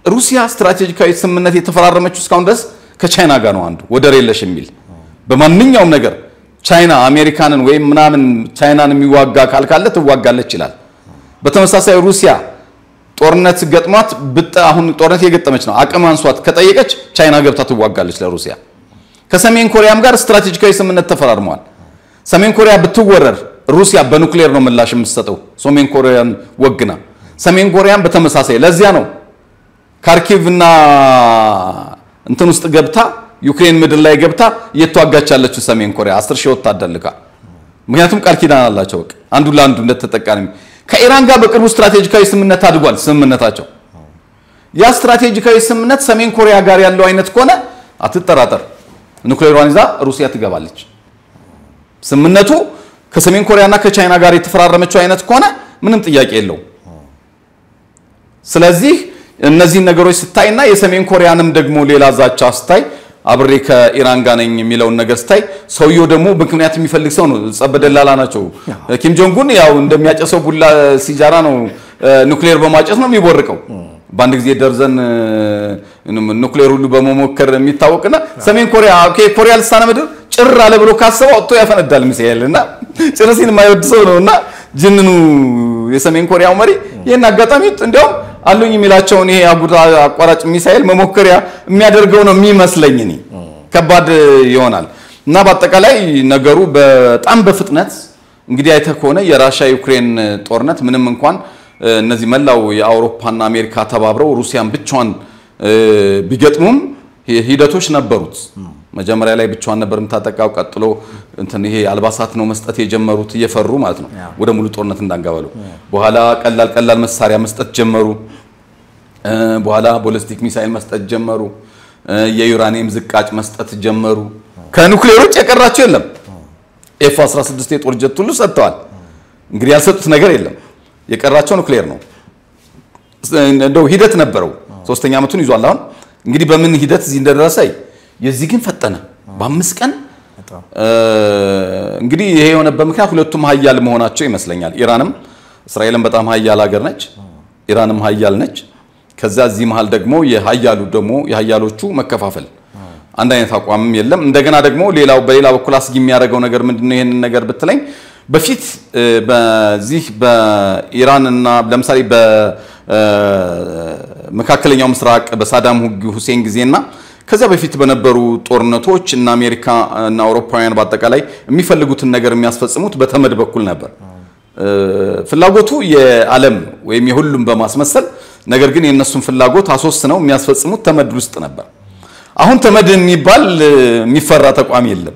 ሩሲያ ስትራቴጂካዊ ስምምነት የተፈራረመችው እስካሁን ድረስ ከቻይና ጋር ነው አንዱ ወደር የለሽ የሚል በማንኛውም ነገር ቻይና አሜሪካንን ወይ ምናምን ቻይናን የሚዋጋ ካልካለ ትዋጋለች ይላል በተመሳሳይ ሩሲያ ጦርነት ገጥሟት አሁን ጦርነት የገጠመች ነው አቅም አንሷት ከጠየቀች ቻይና ገብታ ትዋጋለች ለሩሲያ ከሰሜን ኮሪያም ጋር ስትራቴጂካዊ ስምምነት ተፈራርመዋል ሰሜን ኮሪያ ብትወረር ሩሲያ በኑክሌር ነው ምላሽ የምትሰጠው ሰሜን ኮሪያን ወግና ሰሜን ኮሪያን በተመሳሳይ ለዚያ ነው ካርኪቭና እንትን ውስጥ ገብታ ዩክሬን ምድር ላይ ገብታ እየተዋጋች ያለችው ሰሜን ኮሪያ 10 ሺህ ወታደር ልካ ምክንያቱም ቃል ኪዳን አላቸው አንዱ ለአንዱ እንደተጠቃሚ ከኢራን ጋር በቅርቡ ስትራቴጂካዊ ስምምነት አድርጓል ስምምነታቸው ያ ስትራቴጂካዊ ስምምነት ሰሜን ኮሪያ ጋር ያለው አይነት ከሆነ አትጠራጠር ኑክሌሯን ይዛ ሩሲያ ትገባለች ስምምነቱ ከሰሜን ኮሪያና ከቻይና ጋር የተፈራረመችው አይነት ከሆነ ምንም ጥያቄ የለው ስለዚህ እነዚህ ነገሮች ስታይና የሰሜን ኮሪያንም ደግሞ ሌላ ዛቻ ስታይ አብሬ ከኢራን ጋር ነኝ የሚለው ነገር ስታይ ሰውየው ደግሞ በምክንያት የሚፈልግ ሰው ነው ጸበደላላ ናቸው ኪም ጆንግ ኡን ያው እንደሚያጨሰው ቡላ ሲጃራ ነው ኑክሌር በማጨስ ነው የሚቦርቀው ባንድ ጊዜ ደርዘን ኑክሌር ሁሉ በመሞከር የሚታወቅና ሰሜን ኮሪያ ኮሪያ ልሳነ ምድር ጭር አለ ብሎ ካሰበው ወጥቶ ያፈነዳል ሚሳኤልና ጭርሲን የማይወድ ሰው ነውና ጅንኑ የሰሜን ኮሪያው መሪ ይሄን አጋጣሚ እንደውም አሉኝ የሚላቸውን ይሄ አቋራጭ ሚሳኤል መሞከሪያ የሚያደርገው ነው የሚመስለኝ እኔ ከባድ ይሆናል እና በአጠቃላይ ነገሩ በጣም በፍጥነት እንግዲህ አይተ ከሆነ የራሻ ዩክሬን ጦርነት ምንም እንኳን እነዚህ መላው የአውሮፓና አሜሪካ ተባብረው ሩሲያን ብቻዋን ቢገጥሙም ሂደቶች ነበሩት መጀመሪያ ላይ ብቻዋን ነበር የምታጠቃው ቀጥሎ እንትን ይሄ አልባሳት ነው መስጠት የጀመሩት እየፈሩ ማለት ነው ወደ ሙሉ ጦርነት እንዳንጋባሉ በኋላ ቀላል መሳሪያ መስጠት ጀመሩ በኋላ ቦሊስቲክ ሚሳኤል መስጠት ጀመሩ የዩራኒየም ዝቃጭ መስጠት ጀመሩ ከኑክሌር ውጭ የቀራቸው የለም F-16 የጦር ጀት ሁሉ ሰጥተዋል እንግዲህ ያልሰጡት ነገር የለም የቀራቸው ኑክሌር ነው እንደው ሂደት ነበረው 3ኛ ዓመቱን ይዟል አሁን እንግዲህ በምን ሂደት እዚህ እንደደረሰ የዚህ ግን ፈጠነ በ5 ቀን እንግዲህ ይሄ የሆነበት ምክንያት ሁለቱም ሀያል መሆናቸው ይመስለኛል ኢራንም እስራኤልም በጣም ሀያል ሀገር ነች ኢራንም ሀያል ነች ከዛ እዚህ መሃል ደግሞ የሀያሎቹ መከፋፈል አንድ አይነት አቋምም የለም እንደገና ደግሞ በሌላ በኩል አስጊ የሚያደርገው ነገር ምንድነው ይሄን ነገር ብትለኝ በፊት በዚህ በኢራንና ለምሳሌ በመካከለኛው ምስራቅ በሳዳም ሁሴን ጊዜና ከዛ በፊት በነበሩ ጦርነቶች እና አሜሪካ እና አውሮፓውያን በአጠቃላይ የሚፈልጉትን ነገር የሚያስፈጽሙት በተመድ በኩል ነበር ፍላጎቱ የዓለም ወይም የሁሉም በማስመሰል ነገር ግን የነሱን ፍላጎት አሶስነው የሚያስፈጽሙት ተመድ ውስጥ ነበር አሁን ተመድ የሚባል የሚፈራ ተቋም የለም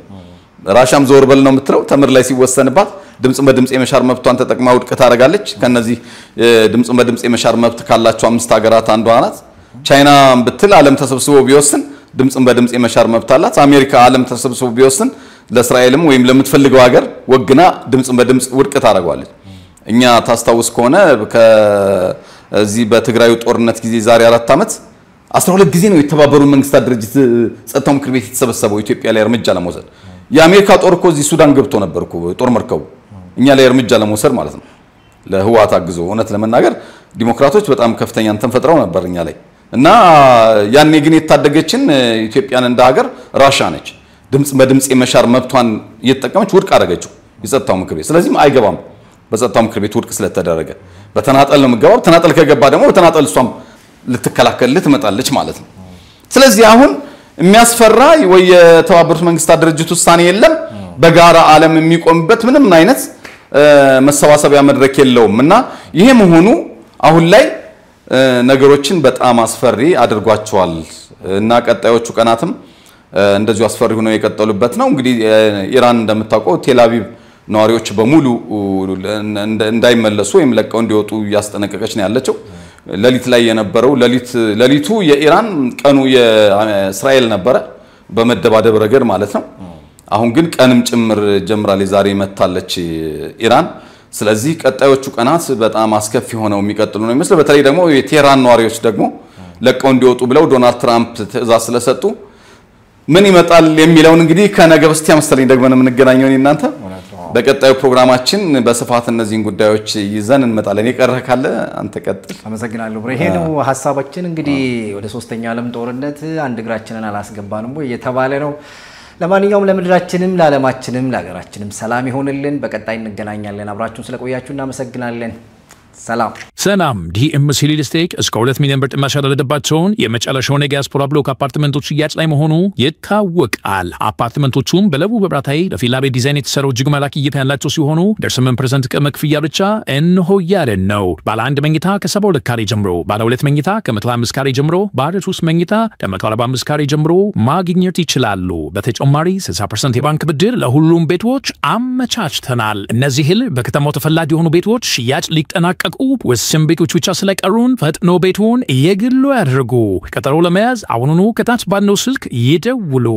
ራሻም ዞር በል ነው የምትለው ተመድ ላይ ሲወሰንባት ድምጽ በድምጽ የመሻር መብቷን ተጠቅማ ውድቅ ታረጋለች ከነዚህ ድምጽ በድምጽ የመሻር መብት ካላቸው 5 ሀገራት አንዷ ናት ቻይና ብትል ዓለም ተሰብስቦ ቢወስን ድምጽ በድምጽ የመሻር መብት አላት አሜሪካ ዓለም ተሰብስቦ ቢወስን ለእስራኤልም ወይም ለምትፈልገው ሀገር ወግና ድምጽ በድምጽ ውድቅ ታረጋለች እኛ ታስታውስ ከሆነ ከዚህ በትግራዩ ጦርነት ጊዜ ዛሬ 4 ዓመት 12 ጊዜ ነው የተባበሩት መንግስታት ድርጅት ጸጥታው ምክር ቤት የተሰበሰበው ኢትዮጵያ ላይ እርምጃ ለመውሰድ የአሜሪካ ጦር እኮ እዚህ ሱዳን ገብቶ ነበር እኮ ጦር መርከቡ እኛ ላይ እርምጃ ለመውሰድ ማለት ነው ለህዋት አግዞ እውነት ለመናገር ዲሞክራቶች በጣም ከፍተኛ እንትን ፈጥረው ነበር እኛ ላይ እና ያኔ ግን የታደገችን ኢትዮጵያን እንደ ሀገር ራሻ ነች ድምጽ በድምጽ የመሻር መብቷን እየተጠቀመች ውድቅ አደረገችው የጸጥታው ምክር ቤት ስለዚህ አይገባም በጸጥታው ምክር ቤት ውድቅ ስለተደረገ በተናጠል ነው የሚገባው ተናጠል ከገባ ደግሞ በተናጠል እሷም ልትከላከል ትመጣለች ማለት ነው ስለዚህ አሁን የሚያስፈራ ወይ የተባበሩት መንግስታት ድርጅት ውሳኔ የለም በጋራ ዓለም የሚቆምበት ምንም አይነት መሰባሰቢያ መድረክ የለውምና ይሄ መሆኑ አሁን ላይ ነገሮችን በጣም አስፈሪ አድርጓቸዋል እና ቀጣዮቹ ቀናትም እንደዚሁ አስፈሪ ሆነው የቀጠሉበት ነው እንግዲህ ኢራን እንደምታውቀው ቴልአቪቭ ነዋሪዎች በሙሉ እንዳይመለሱ ወይም ለቀው እንዲወጡ ያስጠነቀቀች ነው ያለችው ለሊት ላይ የነበረው ለሊቱ የኢራን ቀኑ የእስራኤል ነበረ በመደባደብ ረገድ ማለት ነው አሁን ግን ቀንም ጭምር ጀምራለች ዛሬ መታለች ኢራን ስለዚህ ቀጣዮቹ ቀናት በጣም አስከፊ ሆነው የሚቀጥሉ ነው የሚመስለው በተለይ ደግሞ የቴህራን ነዋሪዎች ደግሞ ለቀው እንዲወጡ ብለው ዶናልድ ትራምፕ ትዕዛዝ ስለሰጡ ምን ይመጣል የሚለውን እንግዲህ ከነገ በስቲያ መሰለኝ ደግሞ የምንገናኘው እናንተ በቀጣዩ ፕሮግራማችን በስፋት እነዚህን ጉዳዮች ይዘን እንመጣለን የቀረ ካለ አንተ ቀጥል አመሰግናለሁ ብሬ ይሄ ነው ሐሳባችን እንግዲህ ወደ 3ኛ ዓለም ጦርነት አንድ እግራችንን አላስገባንም ወይ የተባለ ነው ለማንኛውም ለምድራችንም ለዓለማችንም ለሀገራችንም ሰላም ይሆንልን በቀጣይ እንገናኛለን አብራችሁን ስለቆያችሁ እናመሰግናለን ሰላም ዲኤምሲ ሪል ስቴት እስከ 2 ሚሊዮን ብር ጥማሽ ያደረገባቸውን የመጨረሻው የዲያስፖራ ብሎክ አፓርትመንቶች ሽያጭ ላይ መሆኑ ይታወቃል። አፓርትመንቶቹም በለቡ በብራታይ ለፊላ ቤት ዲዛይን የተሰሩ እጅግ መላክ እይታ ያላቸው ሲሆኑ 8% ቅድመ ክፍያ ብቻ እንሆ ያለን ነው። ባለ 1 መኝታ ከ72 ካሬ ጀምሮ፣ ባለ 2 መኝታ ከ125 ካሬ ጀምሮ፣ ባለ 3 መኝታ ከ145 ካሬ ጀምሮ ማግኘት ይችላሉ። በተጨማሪ 60% የባንክ ብድር ለሁሉም ቤቶች አመቻችተናል። እነዚህን በከተማው ተፈላጊ የሆኑ ቤቶች ሽያጭ ሊጠናቀቁ ወስን ቤቶች ብቻ ስለቀሩን ፈጥኖ ቤቱን የግሉ ያድርጉ። ቀጠሮ ለመያዝ አሁኑኑ ከታች ባለው ስልክ ይደውሉ።